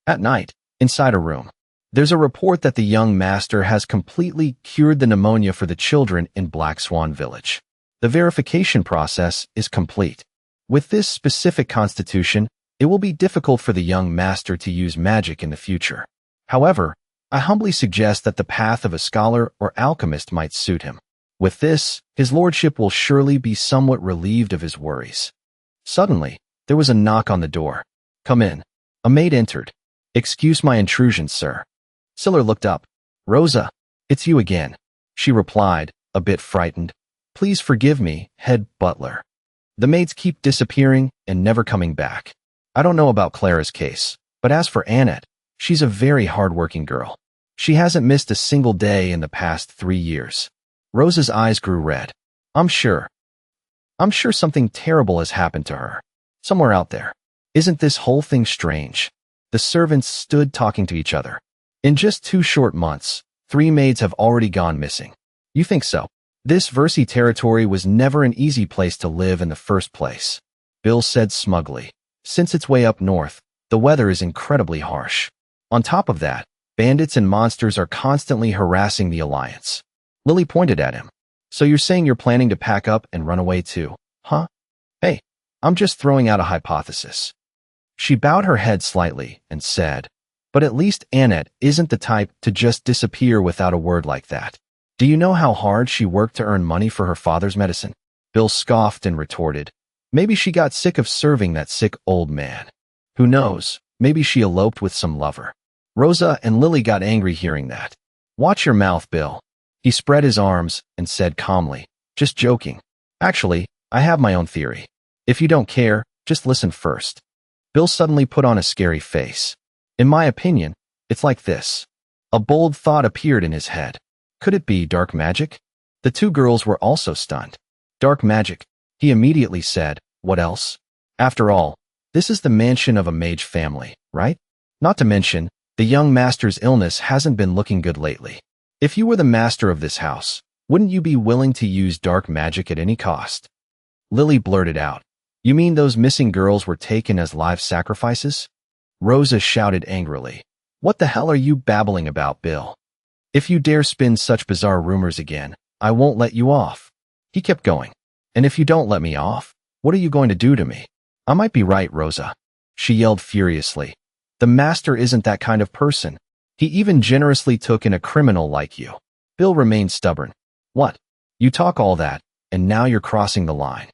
At night, inside a room, there's a report that the young master has completely cured the pneumonia for the children in Black Swan Village. The verification process is complete. With this specific constitution, it will be difficult for the young master to use magic in the future. However, I humbly suggest that the path of a scholar or alchemist might suit him. With this, his lordship will surely be somewhat relieved of his worries. Suddenly, there was a knock on the door. Come in. A maid entered. Excuse my intrusion, sir. Siller looked up. Rosa, it's you again. She replied, a bit frightened. Please forgive me, head butler. The maids keep disappearing and never coming back. I don't know about Clara's case, but as for Annette, she's a very hardworking girl. She hasn't missed a single day in the past 3 years. Rosa's eyes grew red. I'm sure something terrible has happened to her. Somewhere out there. Isn't this whole thing strange? The servants stood talking to each other. In just 2 short months, 3 maids have already gone missing. You think so? This Versi territory was never an easy place to live in the first place, Bill said smugly. Since it's way up north, the weather is incredibly harsh. On top of that, bandits and monsters are constantly harassing the Alliance. Lily pointed at him. So you're saying you're planning to pack up and run away too, huh? Hey, I'm just throwing out a hypothesis. She bowed her head slightly and said, but at least Annette isn't the type to just disappear without a word like that. Do you know how hard she worked to earn money for her father's medicine? Bill scoffed and retorted, maybe she got sick of serving that sick old man. Who knows, maybe she eloped with some lover. Rosa and Lily got angry hearing that. Watch your mouth, Bill. He spread his arms and said calmly, just joking. Actually, I have my own theory. If you don't care, just listen first. Bill suddenly put on a scary face. In my opinion, it's like this. A bold thought appeared in his head. Could it be dark magic? The 2 girls were also stunned. Dark magic, he immediately said. What else? After all, this is the mansion of a mage family, right? Not to mention, the young master's illness hasn't been looking good lately. If you were the master of this house, wouldn't you be willing to use dark magic at any cost? Lily blurted out. You mean those missing girls were taken as live sacrifices? Rosa shouted angrily. What the hell are you babbling about, Bill? If you dare spin such bizarre rumors again, I won't let you off. He kept going. And if you don't let me off, what are you going to do to me? I might be right, Rosa. She yelled furiously. The master isn't that kind of person. He even generously took in a criminal like you. Bill remained stubborn. What? You talk all that, and now you're crossing the line.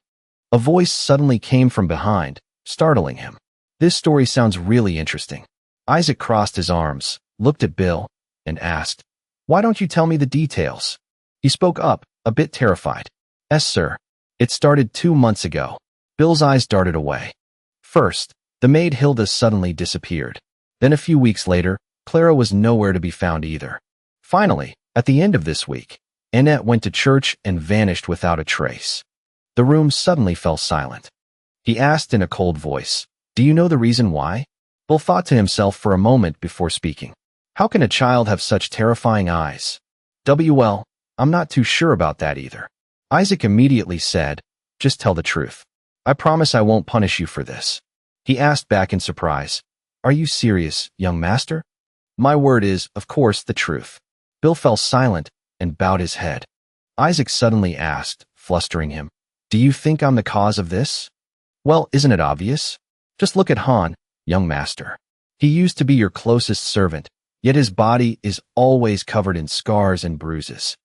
A voice suddenly came from behind, startling him. This story sounds really interesting. Isaac crossed his arms, looked at Bill, and asked, why don't you tell me the details? He spoke up, a bit terrified. Yes, sir. It started 2 months ago. Bill's eyes darted away. First, the maid Hilda suddenly disappeared. Then a few weeks later, Clara was nowhere to be found either. Finally, at the end of this week, Annette went to church and vanished without a trace. The room suddenly fell silent. He asked in a cold voice, do you know the reason why? Bill thought to himself for a moment before speaking. How can a child have such terrifying eyes? Well, I'm not too sure about that either. Isaac immediately said, just tell the truth. I promise I won't punish you for this. He asked back in surprise, are you serious, young master? My word is, of course, the truth. Bill fell silent and bowed his head. Isaac suddenly asked, flustering him, do you think I'm the cause of this? Well, isn't it obvious? Just look at Han, young master. He used to be your closest servant, yet his body is always covered in scars and bruises.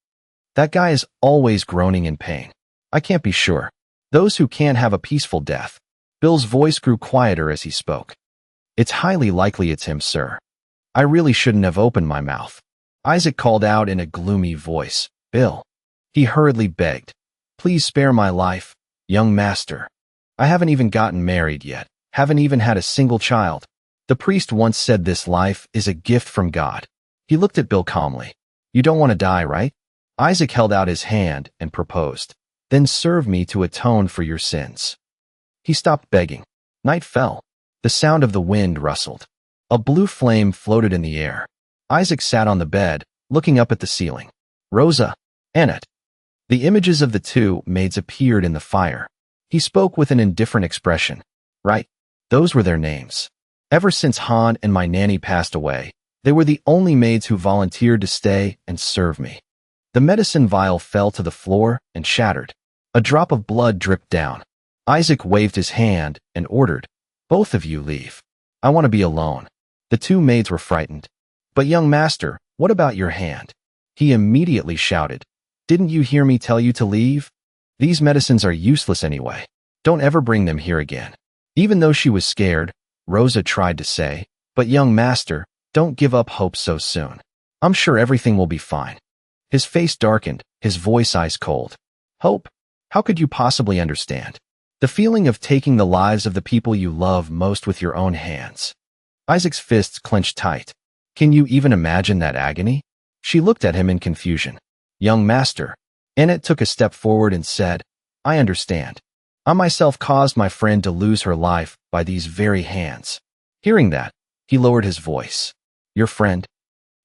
That guy is always groaning in pain. I can't be sure. Those who can't have a peaceful death. Bill's voice grew quieter as he spoke. It's highly likely it's him, sir. I really shouldn't have opened my mouth. Isaac called out in a gloomy voice, Bill. He hurriedly begged, please spare my life, young master. I haven't even gotten married yet, haven't even had a single child. The priest once said this life is a gift from God. He looked at Bill calmly. You don't want to die, right? Isaac held out his hand and proposed, then serve me to atone for your sins. He stopped begging. Night fell. The sound of the wind rustled. A blue flame floated in the air. Isaac sat on the bed, looking up at the ceiling. Rosa, Annette. The images of the 2 maids appeared in the fire. He spoke with an indifferent expression. Right, those were their names. Ever since Han and my nanny passed away, they were the only maids who volunteered to stay and serve me. The medicine vial fell to the floor and shattered. A drop of blood dripped down. Isaac waved his hand and ordered, both of you leave. I want to be alone. The 2 maids were frightened. But young master, what about your hand? He immediately shouted, didn't you hear me tell you to leave? These medicines are useless anyway. Don't ever bring them here again. Even though she was scared, Rosa tried to say, but young master, don't give up hope so soon. I'm sure everything will be fine. His face darkened, his voice ice cold. Hope? How could you possibly understand? The feeling of taking the lives of the people you love most with your own hands. Isaac's fists clenched tight. Can you even imagine that agony? She looked at him in confusion. Young master. Annette took a step forward and said, I understand. I myself caused my friend to lose her life by these very hands. Hearing that, He lowered his voice. Your friend?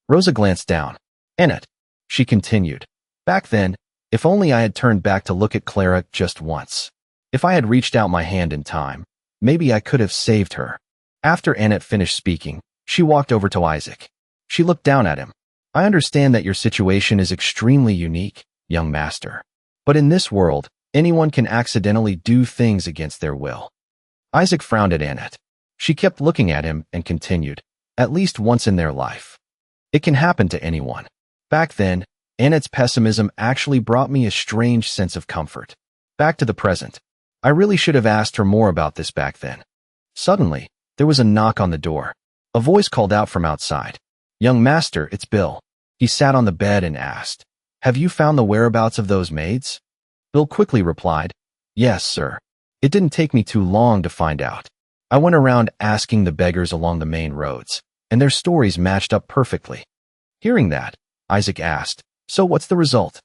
Rosa glanced down. Annette. She continued. Back then, if only I had turned back to look at Clara just once. If I had reached out my hand in time, maybe I could have saved her. After Annette finished speaking, she walked over to Isaac. She looked down at him. I understand that your situation is extremely unique, young master. But in this world, anyone can accidentally do things against their will. Isaac frowned at Annette. She kept looking at him and continued, at least once in their life. It can happen to anyone. Back then, Annette's pessimism actually brought me a strange sense of comfort. Back to the present. I really should have asked her more about this back then. Suddenly, there was a knock on the door. A voice called out from outside. Young master, it's Bill. He sat on the bed and asked, Have you found the whereabouts of those maids? Bill quickly replied, Yes, sir. It didn't take me too long to find out. I went around asking the beggars along the main roads, and their stories matched up perfectly. Hearing that, Isaac asked, So what's the result?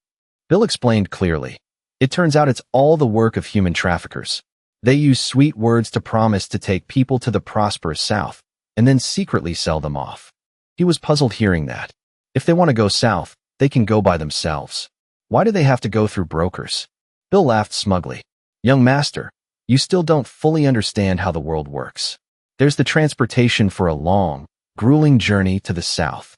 Bill explained clearly. It turns out it's all the work of human traffickers. They use sweet words to promise to take people to the prosperous south, and then secretly sell them off. He was puzzled hearing that. If they want to go south, they can go by themselves. Why do they have to go through brokers? Bill laughed smugly. Young master, you still don't fully understand how the world works. There's the transportation for a long, grueling journey to the south.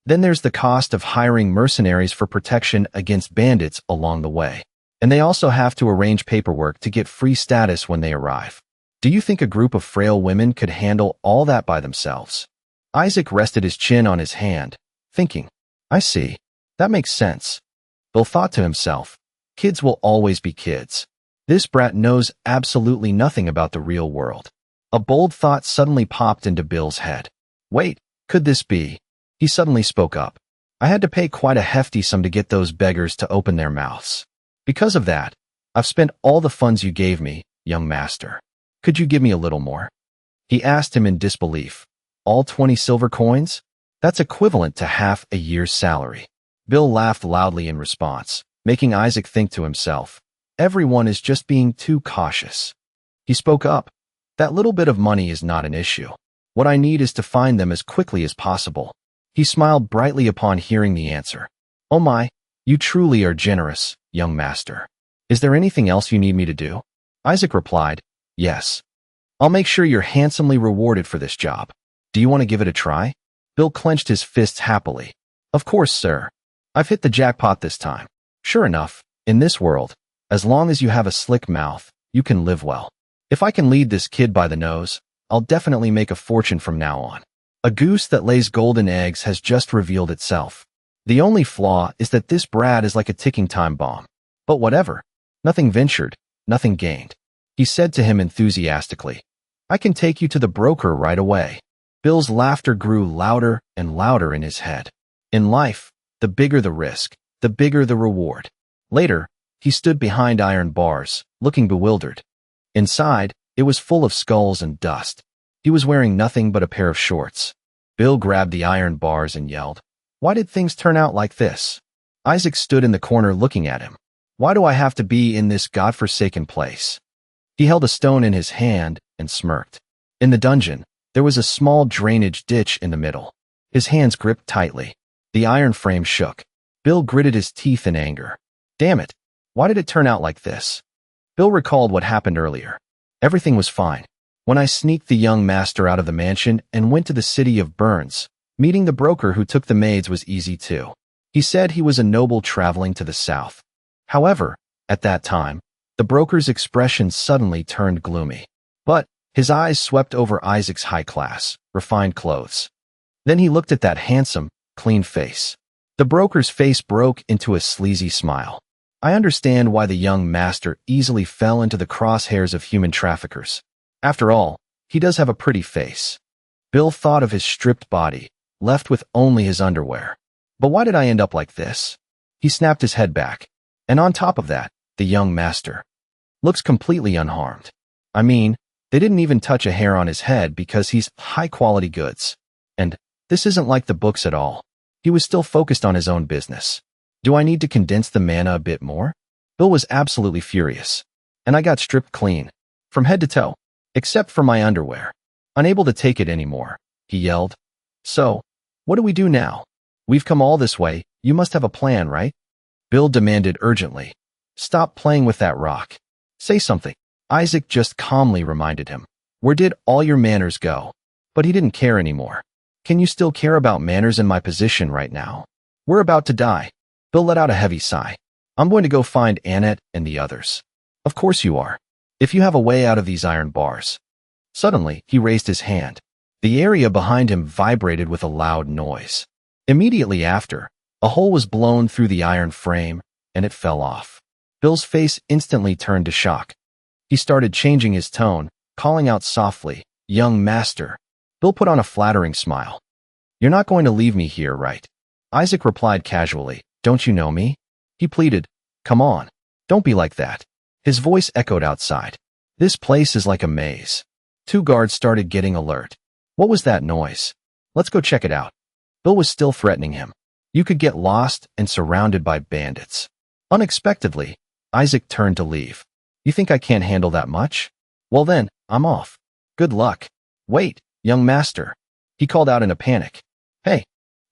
Then there's the cost of hiring mercenaries for protection against bandits along the way. And they also have to arrange paperwork to get free status when they arrive. Do you think a group of frail women could handle all that by themselves? Isaac rested his chin on his hand, thinking, I see. That makes sense. Bill thought to himself, kids will always be kids. This brat knows absolutely nothing about the real world. A bold thought suddenly popped into Bill's head. Wait, could this be? He suddenly spoke up. I had to pay quite a hefty sum to get those beggars to open their mouths. Because of that, I've spent all the funds you gave me, young master. Could you give me a little more? He asked him in disbelief. All 20 silver coins? That's equivalent to half a year's salary. Bill laughed loudly in response, making Isaac think to himself, everyone is just being too cautious. He spoke up. That little bit of money is not an issue. What I need is to find them as quickly as possible. He smiled brightly upon hearing the answer. Oh my, you truly are generous, young master. Is there anything else you need me to do? Isaac replied, Yes. I'll make sure you're handsomely rewarded for this job. Do you want to give it a try? Bill clenched his fists happily. Of course, sir. I've hit the jackpot this time. Sure enough, in this world, as long as you have a slick mouth, you can live well. If I can lead this kid by the nose, I'll definitely make a fortune from now on. A goose that lays golden eggs has just revealed itself. The only flaw is that this brat is like a ticking time bomb. But whatever. Nothing ventured, nothing gained. He said to him enthusiastically, I can take you to the broker right away. Bill's laughter grew louder and louder in his head. In life, the bigger the risk, the bigger the reward. Later, he stood behind iron bars, looking bewildered. Inside, it was full of skulls and dust. He was wearing nothing but a pair of shorts. Bill grabbed the iron bars and yelled, Why did things turn out like this? Isaac stood in the corner looking at him. Why do I have to be in this godforsaken place? He held a stone in his hand and smirked. In the dungeon, there was a small drainage ditch in the middle. His hands gripped tightly. The iron frame shook. Bill gritted his teeth in anger. Damn it. Why did it turn out like this? Bill recalled what happened earlier. Everything was fine. When I sneaked the young master out of the mansion and went to the city of Burns, meeting the broker who took the maids was easy too. He said he was a noble traveling to the south. However, at that time, the broker's expression suddenly turned gloomy. But his eyes swept over Isaac's high-class, refined clothes. Then he looked at that handsome, clean face. The broker's face broke into a sleazy smile. I understand why the young master easily fell into the crosshairs of human traffickers. After all, he does have a pretty face. Bill thought of his stripped body, left with only his underwear. But why did I end up like this? He snapped his head back. And on top of that, the young master looks completely unharmed. I mean, they didn't even touch a hair on his head because he's high-quality goods. And this isn't like the books at all. He was still focused on his own business. Do I need to condense the mana a bit more? Bill was absolutely furious. And I got stripped clean, from head to toe, except for my underwear. Unable to take it anymore, he yelled. So, what do we do now? We've come all this way, you must have a plan, right? Bill demanded urgently. Stop playing with that rock. Say something. Isaac just calmly reminded him. Where did all your manners go? But he didn't care anymore. Can you still care about manners in my position right now? We're about to die. Bill let out a heavy sigh. I'm going to go find Annette and the others. Of course you are. If you have a way out of these iron bars. Suddenly, he raised his hand. The area behind him vibrated with a loud noise. Immediately after, a hole was blown through the iron frame, and it fell off. Bill's face instantly turned to shock. He started changing his tone, calling out softly, "Young master." Bill put on a flattering smile. You're not going to leave me here, right? Isaac replied casually, Don't you know me? He pleaded, Come on, don't be like that. His voice echoed outside. This place is like a maze. Two guards started getting alert. What was that noise? Let's go check it out. Bill was still threatening him. You could get lost and surrounded by bandits. Unexpectedly, Isaac turned to leave. You think I can't handle that much? Well then, I'm off. Good luck. Wait, young master. He called out in a panic. Hey.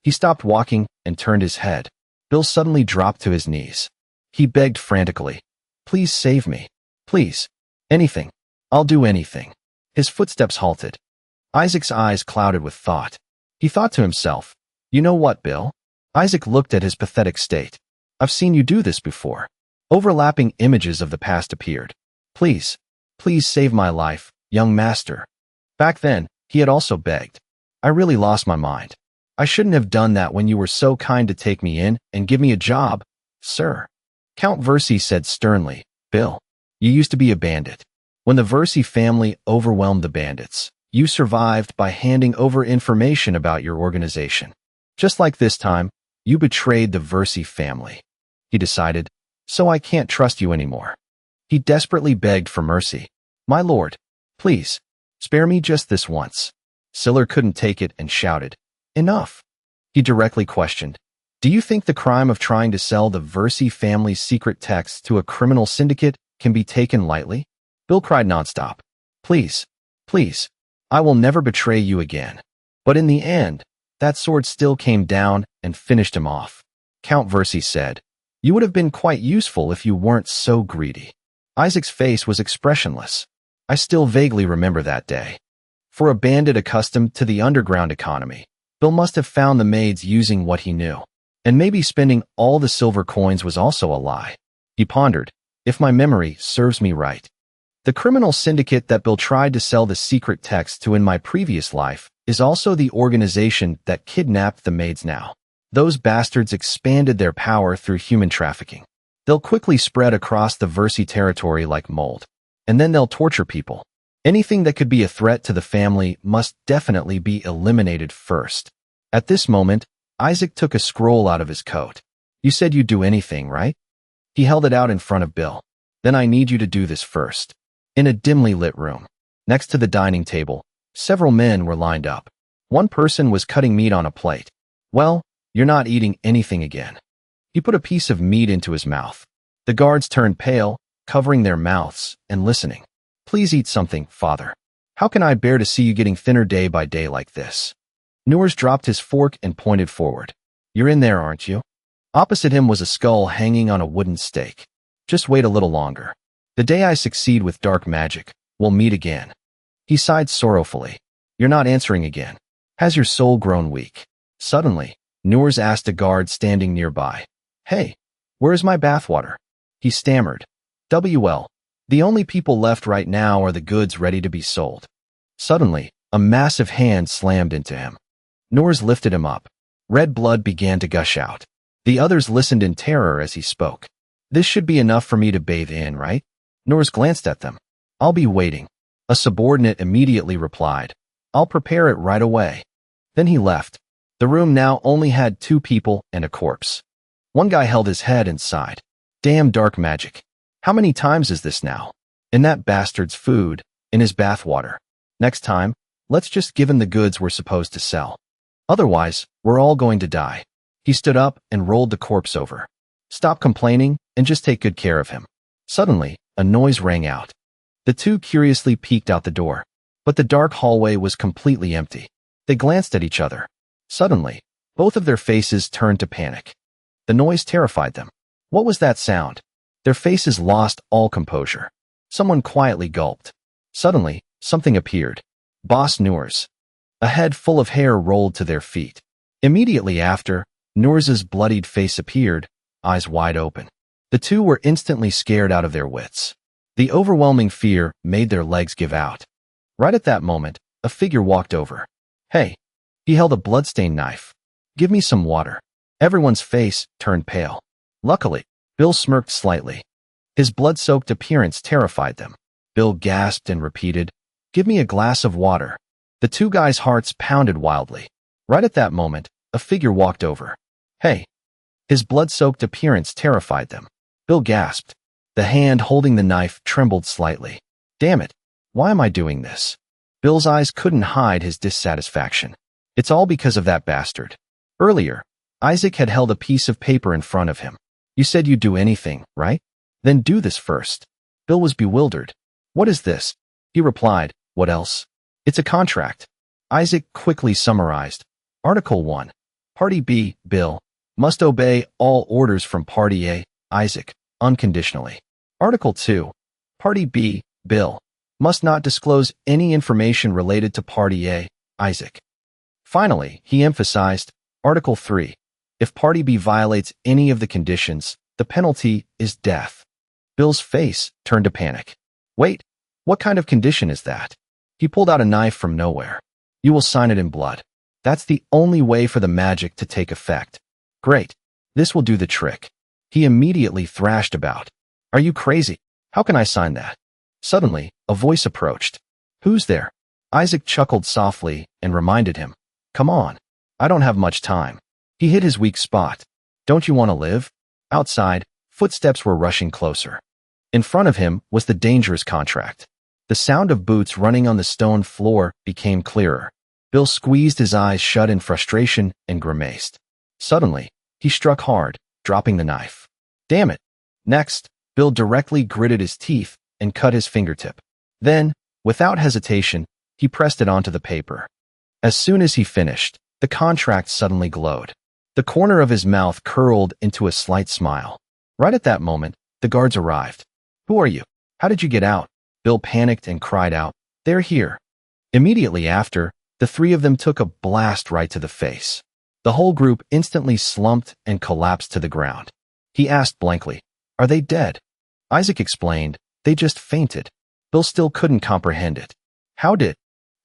He stopped walking and turned his head. Bill suddenly dropped to his knees. He begged frantically. Please save me. Please. Anything. I'll do anything. His footsteps halted. Isaac's eyes clouded with thought. He thought to himself, You know what, Bill? Isaac looked at his pathetic state. I've seen you do this before. Overlapping images of the past appeared. Please, please save my life, young master. Back then, he had also begged. I really lost my mind. I shouldn't have done that when you were so kind to take me in and give me a job, sir. Count Versi said sternly, Bill, you used to be a bandit. When the Versi family overwhelmed the bandits, you survived by handing over information about your organization. Just like this time, you betrayed the Versi family. He decided, so I can't trust you anymore. He desperately begged for mercy. My lord, please, spare me just this once. Siller couldn't take it and shouted, Enough. He directly questioned, Do you think the crime of trying to sell the Versi family's secret texts to a criminal syndicate can be taken lightly? Bill cried nonstop. Please, please, I will never betray you again. But in the end, that sword still came down and finished him off. Count Versi said, You would have been quite useful if you weren't so greedy. Isaac's face was expressionless. I still vaguely remember that day. For a bandit accustomed to the underground economy, Bill must have found the maids using what he knew. And maybe spending all the silver coins was also a lie. He pondered, if my memory serves me right. The criminal syndicate that Bill tried to sell the secret text to in my previous life is also the organization that kidnapped the maids now. Those bastards expanded their power through human trafficking. They'll quickly spread across the Versi territory like mold. And then they'll torture people. Anything that could be a threat to the family must definitely be eliminated first. At this moment, Isaac took a scroll out of his coat. You said you'd do anything, right? He held it out in front of Bill. Then I need you to do this first. In a dimly lit room, next to the dining table, several men were lined up. One person was cutting meat on a plate. Well, you're not eating anything again. He put a piece of meat into his mouth. The guards turned pale, covering their mouths and listening. Please eat something, father. How can I bear to see you getting thinner day by day like this? Noors dropped his fork and pointed forward. You're in there, aren't you? Opposite him was a skull hanging on a wooden stake. Just wait a little longer. The day I succeed with dark magic, we'll meet again. He sighed sorrowfully. You're not answering again. Has your soul grown weak? Suddenly, Noors asked a guard standing nearby. Hey, where's my bathwater? He stammered. WL. The only people left right now are the goods ready to be sold. Suddenly, a massive hand slammed into him. Noors lifted him up. Red blood began to gush out. The others listened in terror as he spoke. This should be enough for me to bathe in, right? Noors glanced at them. I'll be waiting. A subordinate immediately replied. I'll prepare it right away. Then he left. The room now only had two people and a corpse. One guy held his head and sighed. Damn dark magic. How many times is this now? In that bastard's food, in his bathwater. Next time, let's just give him the goods we're supposed to sell. Otherwise, we're all going to die. He stood up and rolled the corpse over. Stop complaining and just take good care of him. Suddenly, a noise rang out. The two curiously peeked out the door. But the dark hallway was completely empty. They glanced at each other. Suddenly, both of their faces turned to panic. The noise terrified them. What was that sound? Their faces lost all composure. Someone quietly gulped. Suddenly, something appeared. Boss Noors. A head full of hair rolled to their feet. Immediately after, Noors's bloodied face appeared, eyes wide open. The two were instantly scared out of their wits. The overwhelming fear made their legs give out. Right at that moment, a figure walked over. Hey! He held a bloodstained knife. Give me some water. Everyone's face turned pale. Luckily, Bill smirked slightly. His blood-soaked appearance terrified them. Bill gasped and repeated, Give me a glass of water. The two guys' hearts pounded wildly. Right at that moment, a figure walked over. Hey! His blood-soaked appearance terrified them. Bill gasped. The hand holding the knife trembled slightly. Damn it! Why am I doing this? Bill's eyes couldn't hide his dissatisfaction. It's all because of that bastard. Earlier, Isaac had held a piece of paper in front of him. You said you'd do anything, right? Then do this first. Bill was bewildered. What is this? He replied, What else? It's a contract. Isaac quickly summarized. Article 1. Party B, Bill, must obey all orders from Party A, Isaac, unconditionally. Article 2. Party B, Bill, must not disclose any information related to Party A, Isaac. Finally, he emphasized, Article 3. If Party B violates any of the conditions, the penalty is death. Bill's face turned to panic. Wait, what kind of condition is that? He pulled out a knife from nowhere. You will sign it in blood. That's the only way for the magic to take effect. Great. This will do the trick. He immediately thrashed about. Are you crazy? How can I sign that? Suddenly, a voice approached. Who's there? Isaac chuckled softly and reminded him. Come on. I don't have much time. He hit his weak spot. Don't you want to live? Outside, footsteps were rushing closer. In front of him was the dangerous contract. The sound of boots running on the stone floor became clearer. Bill squeezed his eyes shut in frustration and grimaced. Suddenly, he struck hard, dropping the knife. Damn it! Next, Bill directly gritted his teeth and cut his fingertip. Then, without hesitation, he pressed it onto the paper. As soon as he finished, the contract suddenly glowed. The corner of his mouth curled into a slight smile. Right at that moment, the guards arrived. Who are you? How did you get out? Bill panicked and cried out, They're here. Immediately after, the three of them took a blast right to the face. The whole group instantly slumped and collapsed to the ground. He asked blankly, Are they dead? Isaac explained, They just fainted. Bill still couldn't comprehend it. How did?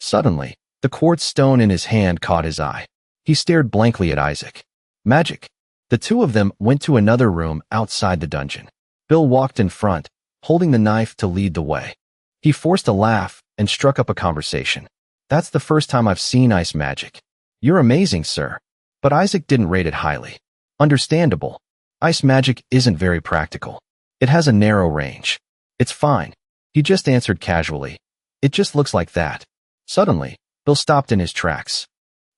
Suddenly, the quartz stone in his hand caught his eye. He stared blankly at Isaac. Magic. The two of them went to another room outside the dungeon. Bill walked in front, holding the knife to lead the way. He forced a laugh and struck up a conversation. That's the first time I've seen ice magic. You're amazing, sir. But Isaac didn't rate it highly. Understandable. Ice magic isn't very practical. It has a narrow range. It's fine. He just answered casually. It just looks like that. Suddenly, Bill stopped in his tracks.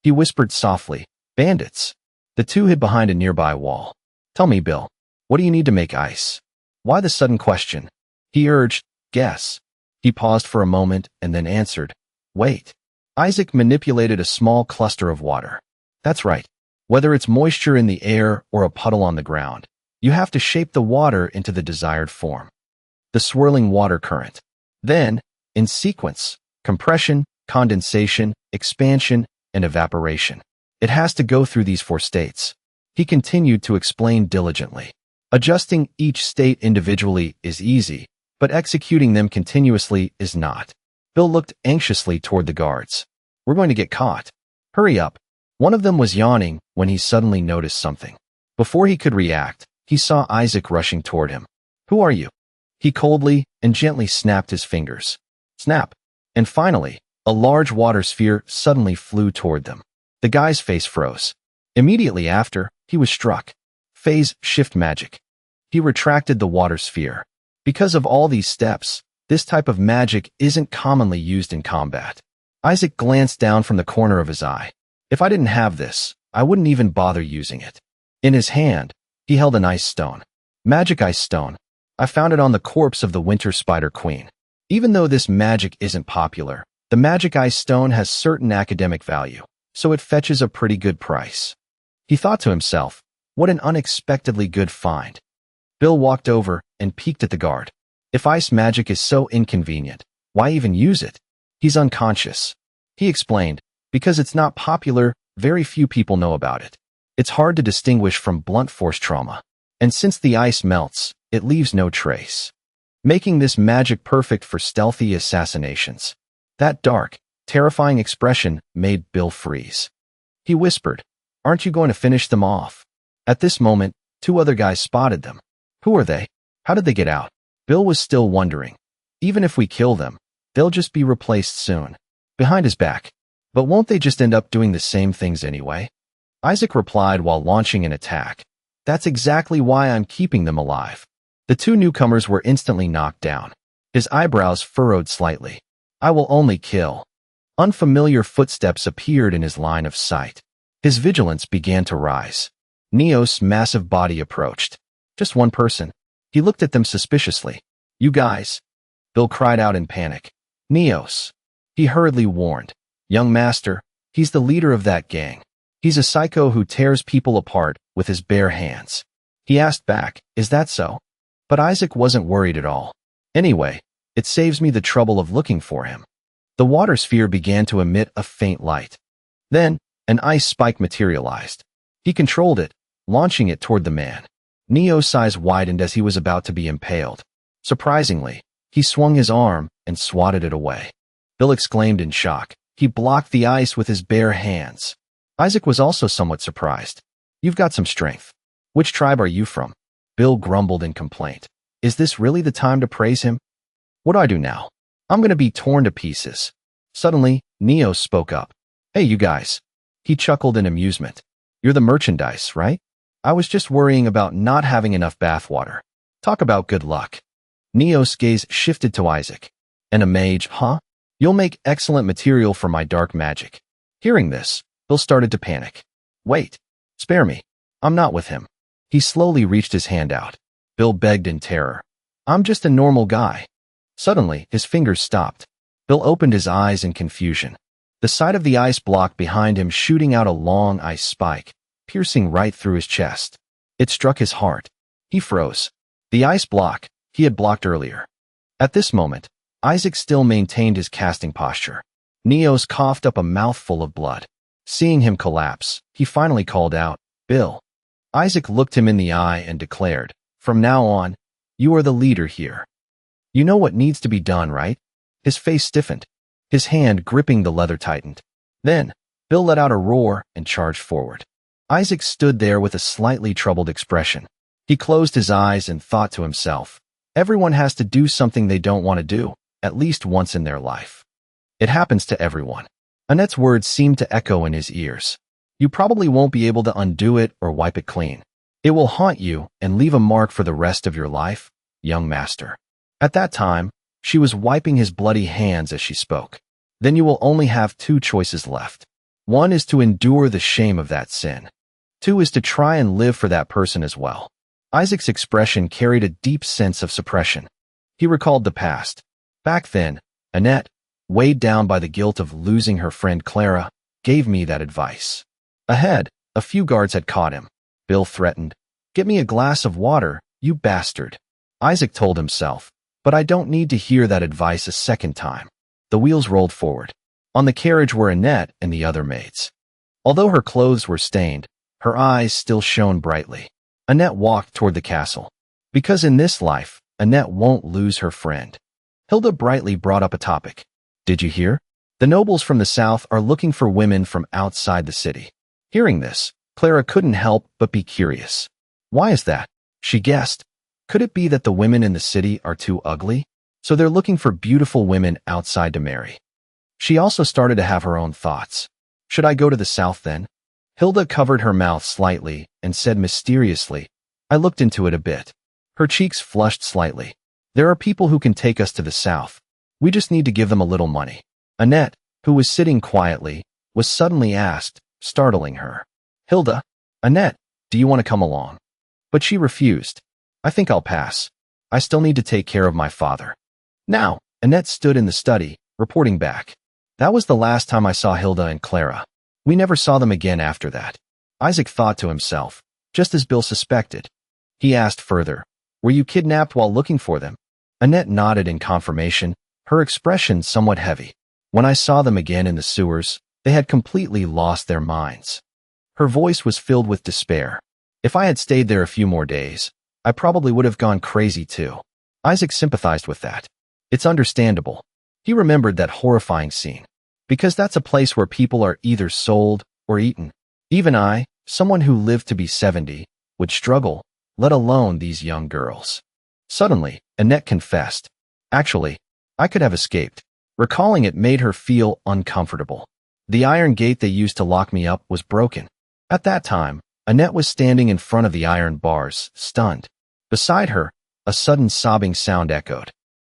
He whispered softly, Bandits. The two hid behind a nearby wall. Tell me, Bill, what do you need to make ice? Why the sudden question? He urged, Guess. He paused for a moment and then answered, Wait. Isaac manipulated a small cluster of water. That's right. Whether it's moisture in the air or a puddle on the ground, you have to shape the water into the desired form. The swirling water current. Then, in sequence, compression, condensation, expansion, and evaporation. It has to go through these 4 states. He continued to explain diligently. Adjusting each state individually is easy, but executing them continuously is not. Bill looked anxiously toward the guards. We're going to get caught. Hurry up. One of them was yawning when he suddenly noticed something. Before he could react, he saw Isaac rushing toward him. Who are you? He coldly and gently snapped his fingers. Snap. And finally, a large water sphere suddenly flew toward them. The guy's face froze. Immediately after, he was struck. Phase shift magic. He retracted the water sphere. Because of all these steps, this type of magic isn't commonly used in combat. Isaac glanced down from the corner of his eye. If I didn't have this, I wouldn't even bother using it. In his hand, he held an ice stone. Magic ice stone. I found it on the corpse of the Winter Spider Queen. Even though this magic isn't popular, The magic ice stone has certain academic value, so it fetches a pretty good price. He thought to himself, what an unexpectedly good find. Bill walked over and peeked at the guard. If ice magic is so inconvenient, why even use it? He's unconscious. He explained, because it's not popular, very few people know about it. It's hard to distinguish from blunt force trauma. And since the ice melts, it leaves no trace, making this magic perfect for stealthy assassinations. That dark, terrifying expression made Bill freeze. He whispered, aren't you going to finish them off? At this moment, two other guys spotted them. Who are they? How did they get out? Bill was still wondering. Even if we kill them, they'll just be replaced soon. Behind his back. But won't they just end up doing the same things anyway? Isaac replied while launching an attack. That's exactly why I'm keeping them alive. The two newcomers were instantly knocked down. His eyebrows furrowed slightly. I will only kill. Unfamiliar footsteps appeared in his line of sight. His vigilance began to rise. Neos' massive body approached. Just one person. He looked at them suspiciously. You guys. Bill cried out in panic. Neos. He hurriedly warned. Young master, he's the leader of that gang. He's a psycho who tears people apart with his bare hands. He asked back, is that so? But Isaac wasn't worried at all. Anyway, it saves me the trouble of looking for him. The water sphere began to emit a faint light. Then, an ice spike materialized. He controlled it, launching it toward the man. Neo's eyes widened as he was about to be impaled. Surprisingly, he swung his arm and swatted it away. Bill exclaimed in shock. He blocked the ice with his bare hands. Isaac was also somewhat surprised. You've got some strength. Which tribe are you from? Bill grumbled in complaint. Is this really the time to praise him? What do I do now? I'm going to be torn to pieces. Suddenly, Neo spoke up. Hey, you guys. He chuckled in amusement. You're the merchandise, right? I was just worrying about not having enough bathwater. Talk about good luck. Neo's gaze shifted to Isaac. And a mage, huh? You'll make excellent material for my dark magic. Hearing this, Bill started to panic. Wait. Spare me. I'm not with him. He slowly reached his hand out. Bill begged in terror. I'm just a normal guy. Suddenly, his fingers stopped. Bill opened his eyes in confusion. The sight of the ice block behind him shooting out a long ice spike, piercing right through his chest. It struck his heart. He froze. The ice block he had blocked earlier. At this moment, Isaac still maintained his casting posture. Neos coughed up a mouthful of blood. Seeing him collapse, he finally called out, Bill. Isaac looked him in the eye and declared, from now on, you are the leader here. You know what needs to be done, right? His face stiffened. His hand gripping the leather tightened. Then, Bill let out a roar and charged forward. Isaac stood there with a slightly troubled expression. He closed his eyes and thought to himself, everyone has to do something they don't want to do, at least once in their life. It happens to everyone. Annette's words seemed to echo in his ears. You probably won't be able to undo it or wipe it clean. It will haunt you and leave a mark for the rest of your life, young master. At that time, she was wiping his bloody hands as she spoke. Then you will only have two choices left. One is to endure the shame of that sin. Two is to try and live for that person as well. Isaac's expression carried a deep sense of suppression. He recalled the past. Back then, Annette, weighed down by the guilt of losing her friend Clara, gave me that advice. Ahead, a few guards had caught him. Bill threatened, "Get me a glass of water, you bastard." Isaac told himself, "But I don't need to hear that advice a second time." The wheels rolled forward. On the carriage were Annette and the other maids. Although her clothes were stained, her eyes still shone brightly. Annette walked toward the castle. Because in this life, Annette won't lose her friend. Hilda brightly brought up a topic. Did you hear? The nobles from the south are looking for women from outside the city. Hearing this, Clara couldn't help but be curious. Why is that? She guessed. Could it be that the women in the city are too ugly? So they're looking for beautiful women outside to marry. She also started to have her own thoughts. Should I go to the south then? Hilda covered her mouth slightly and said mysteriously, I looked into it a bit. Her cheeks flushed slightly. There are people who can take us to the south. We just need to give them a little money. Annette, who was sitting quietly, was suddenly asked, startling her. Hilda, Annette, do you want to come along? But she refused. I think I'll pass. I still need to take care of my father. Now, Annette stood in the study, reporting back. That was the last time I saw Hilda and Clara. We never saw them again after that. Isaac thought to himself, just as Bill suspected. He asked further, were you kidnapped while looking for them? Annette nodded in confirmation, her expression somewhat heavy. When I saw them again in the sewers, they had completely lost their minds. Her voice was filled with despair. If I had stayed there a few more days, I probably would have gone crazy too. Isaac sympathized with that. It's understandable. He remembered that horrifying scene. Because that's a place where people are either sold or eaten. Even I, someone who lived to be 70, would struggle, let alone these young girls. Suddenly, Annette confessed. Actually, I could have escaped. Recalling it made her feel uncomfortable. The iron gate they used to lock me up was broken. At that time, Annette was standing in front of the iron bars, stunned. Beside her, a sudden sobbing sound echoed.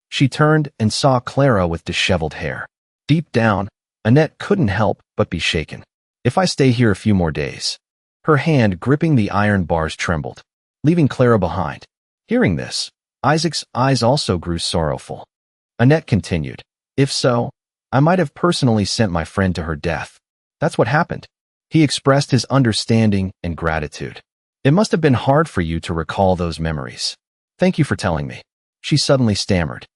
She turned and saw Clara with disheveled hair. Deep down, Annette couldn't help but be shaken. If I stay here a few more days. Her hand gripping the iron bars trembled, leaving Clara behind. Hearing this, Isaac's eyes also grew sorrowful. Annette continued, if so, I might have personally sent my friend to her death. That's what happened. He expressed his understanding and gratitude. It must have been hard for you to recall those memories. Thank you for telling me. She suddenly stammered.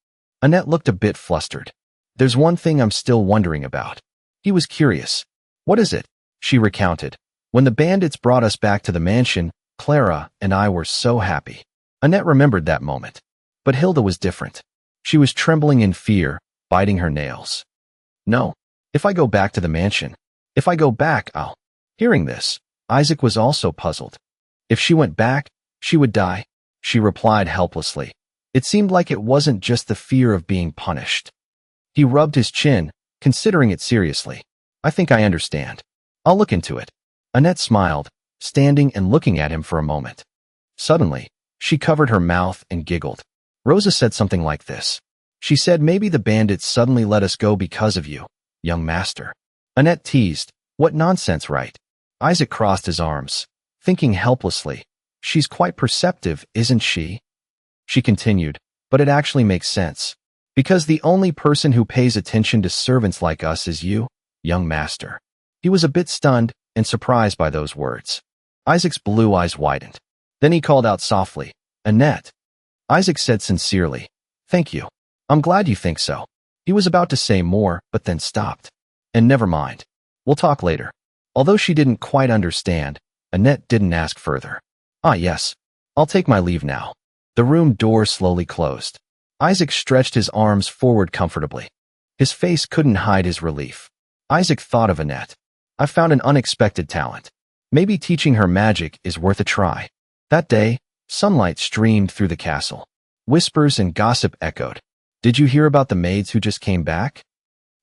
Annette looked a bit flustered. There's one thing I'm still wondering about. He was curious. What is it? She recounted. When the bandits brought us back to the mansion, Clara and I were so happy. Annette remembered that moment. But Hilda was different. She was trembling in fear, biting her nails. No. If I go back to the mansion, if I go back, I'll... Hearing this, Isaac was also puzzled. If she went back, she would die, she replied helplessly. It seemed like it wasn't just the fear of being punished. He rubbed his chin, considering it seriously. I think I understand. I'll look into it. Annette smiled, standing and looking at him for a moment. Suddenly, she covered her mouth and giggled. Rosa said something like this. She said maybe the bandits suddenly let us go because of you, young master. Annette teased. What nonsense, right? Isaac crossed his arms, thinking helplessly. She's quite perceptive, isn't she? She continued, but it actually makes sense. Because the only person who pays attention to servants like us is you, young master. He was a bit stunned and surprised by those words. Isaac's blue eyes widened. Then he called out softly, Annette. Isaac said sincerely, thank you. I'm glad you think so. He was about to say more, but then stopped. And never mind. We'll talk later. Although she didn't quite understand, Annette didn't ask further. Ah, yes. I'll take my leave now. The room door slowly closed. Isaac stretched his arms forward comfortably. His face couldn't hide his relief. Isaac thought of Annette. I found an unexpected talent. Maybe teaching her magic is worth a try. That day, sunlight streamed through the castle. Whispers and gossip echoed. Did you hear about the maids who just came back?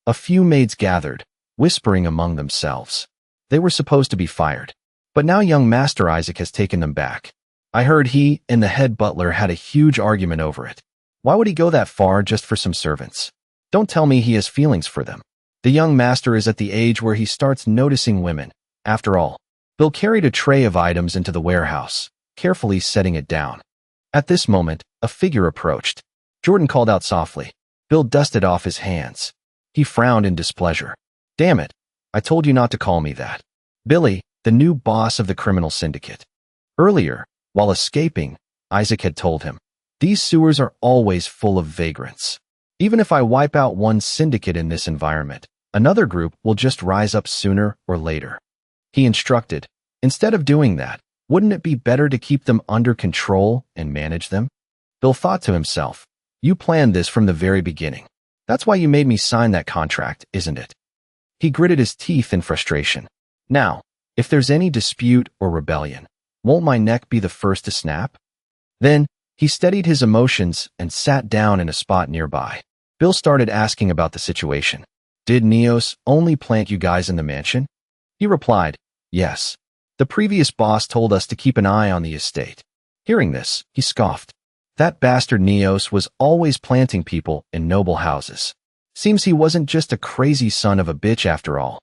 A few maids gathered, whispering among themselves. They were supposed to be fired. But now young Master Isaac has taken them back. I heard he and the head butler had a huge argument over it. Why would he go that far just for some servants? Don't tell me he has feelings for them. The young master is at the age where he starts noticing women. After all, Bill carried a tray of items into the warehouse, carefully setting it down. At this moment, a figure approached. Jordan called out softly. Bill dusted off his hands. He frowned in displeasure. Damn it. I told you not to call me that. Billy, the new boss of the criminal syndicate. Earlier, while escaping, Isaac had told him, these sewers are always full of vagrants. Even if I wipe out one syndicate in this environment, another group will just rise up sooner or later. He instructed, instead of doing that, wouldn't it be better to keep them under control and manage them? Bill thought to himself, you planned this from the very beginning. That's why you made me sign that contract, isn't it? He gritted his teeth in frustration. Now, if there's any dispute or rebellion, won't my neck be the first to snap? Then, he steadied his emotions and sat down in a spot nearby. Bill started asking about the situation. Did Neos only plant you guys in the mansion? He replied, yes. The previous boss told us to keep an eye on the estate. Hearing this, he scoffed. That bastard Neos was always planting people in noble houses. Seems he wasn't just a crazy son of a bitch after all.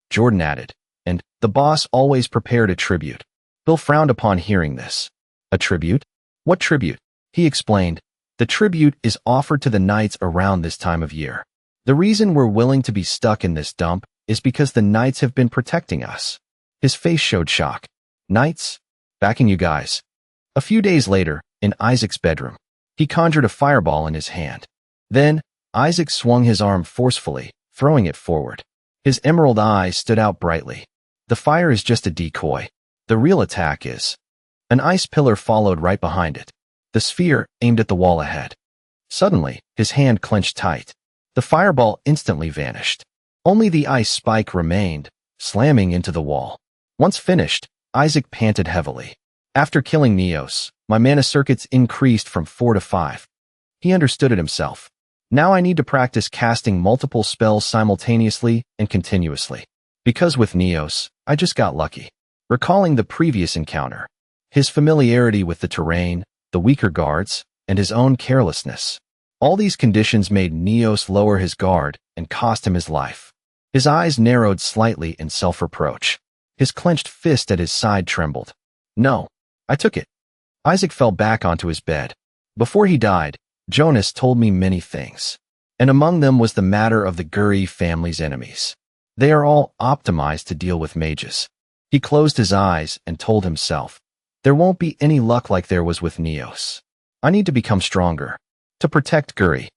Jordan added, and the boss always prepared a tribute. Bill frowned upon hearing this. A tribute? What tribute? He explained. The tribute is offered to the knights around this time of year. The reason we're willing to be stuck in this dump is because the knights have been protecting us. His face showed shock. Knights? Backing you guys. A few days later, in Isaac's bedroom, he conjured a fireball in his hand. Then, Isaac swung his arm forcefully, throwing it forward. His emerald eyes stood out brightly. The fire is just a decoy. The real attack is. An ice pillar followed right behind it. The sphere aimed at the wall ahead. Suddenly, his hand clenched tight. The fireball instantly vanished. Only the ice spike remained, slamming into the wall. Once finished, Isaac panted heavily. After killing Neos, my mana circuits increased from 4 to 5. He understood it himself. Now I need to practice casting multiple spells simultaneously and continuously. Because with Neos, I just got lucky. Recalling the previous encounter, his familiarity with the terrain, the weaker guards, and his own carelessness. All these conditions made Neos lower his guard and cost him his life. His eyes narrowed slightly in self-reproach. His clenched fist at his side trembled. No, I took it. Isaac fell back onto his bed. Before he died, Jonas told me many things, and among them was the matter of the Guri family's enemies. They are all optimized to deal with mages. He closed his eyes and told himself, there won't be any luck like there was with Neos. I need to become stronger. To protect Guri.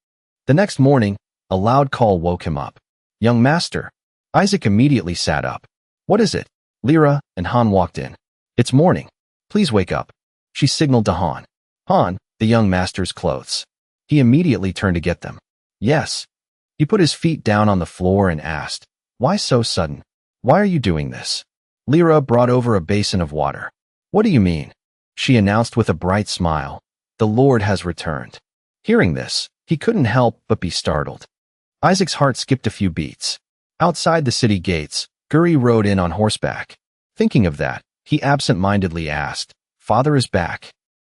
The next morning, a loud call woke him up. Young master. Isaac immediately sat up. What is it? Lyra and Han walked in. It's morning. Please wake up. She signaled to Han. Han, the young master's clothes. He immediately turned to get them. Yes. He put his feet down on the floor and asked, why so sudden? Why are you doing this? Lyra brought over a basin of water. What do you mean? She announced with a bright smile. The Lord has returned. Hearing this, he couldn't help but be startled. Isaac's heart skipped a few beats. Outside the city gates, Guri rode in on horseback. Thinking of that, he absent-mindedly asked, Father is back.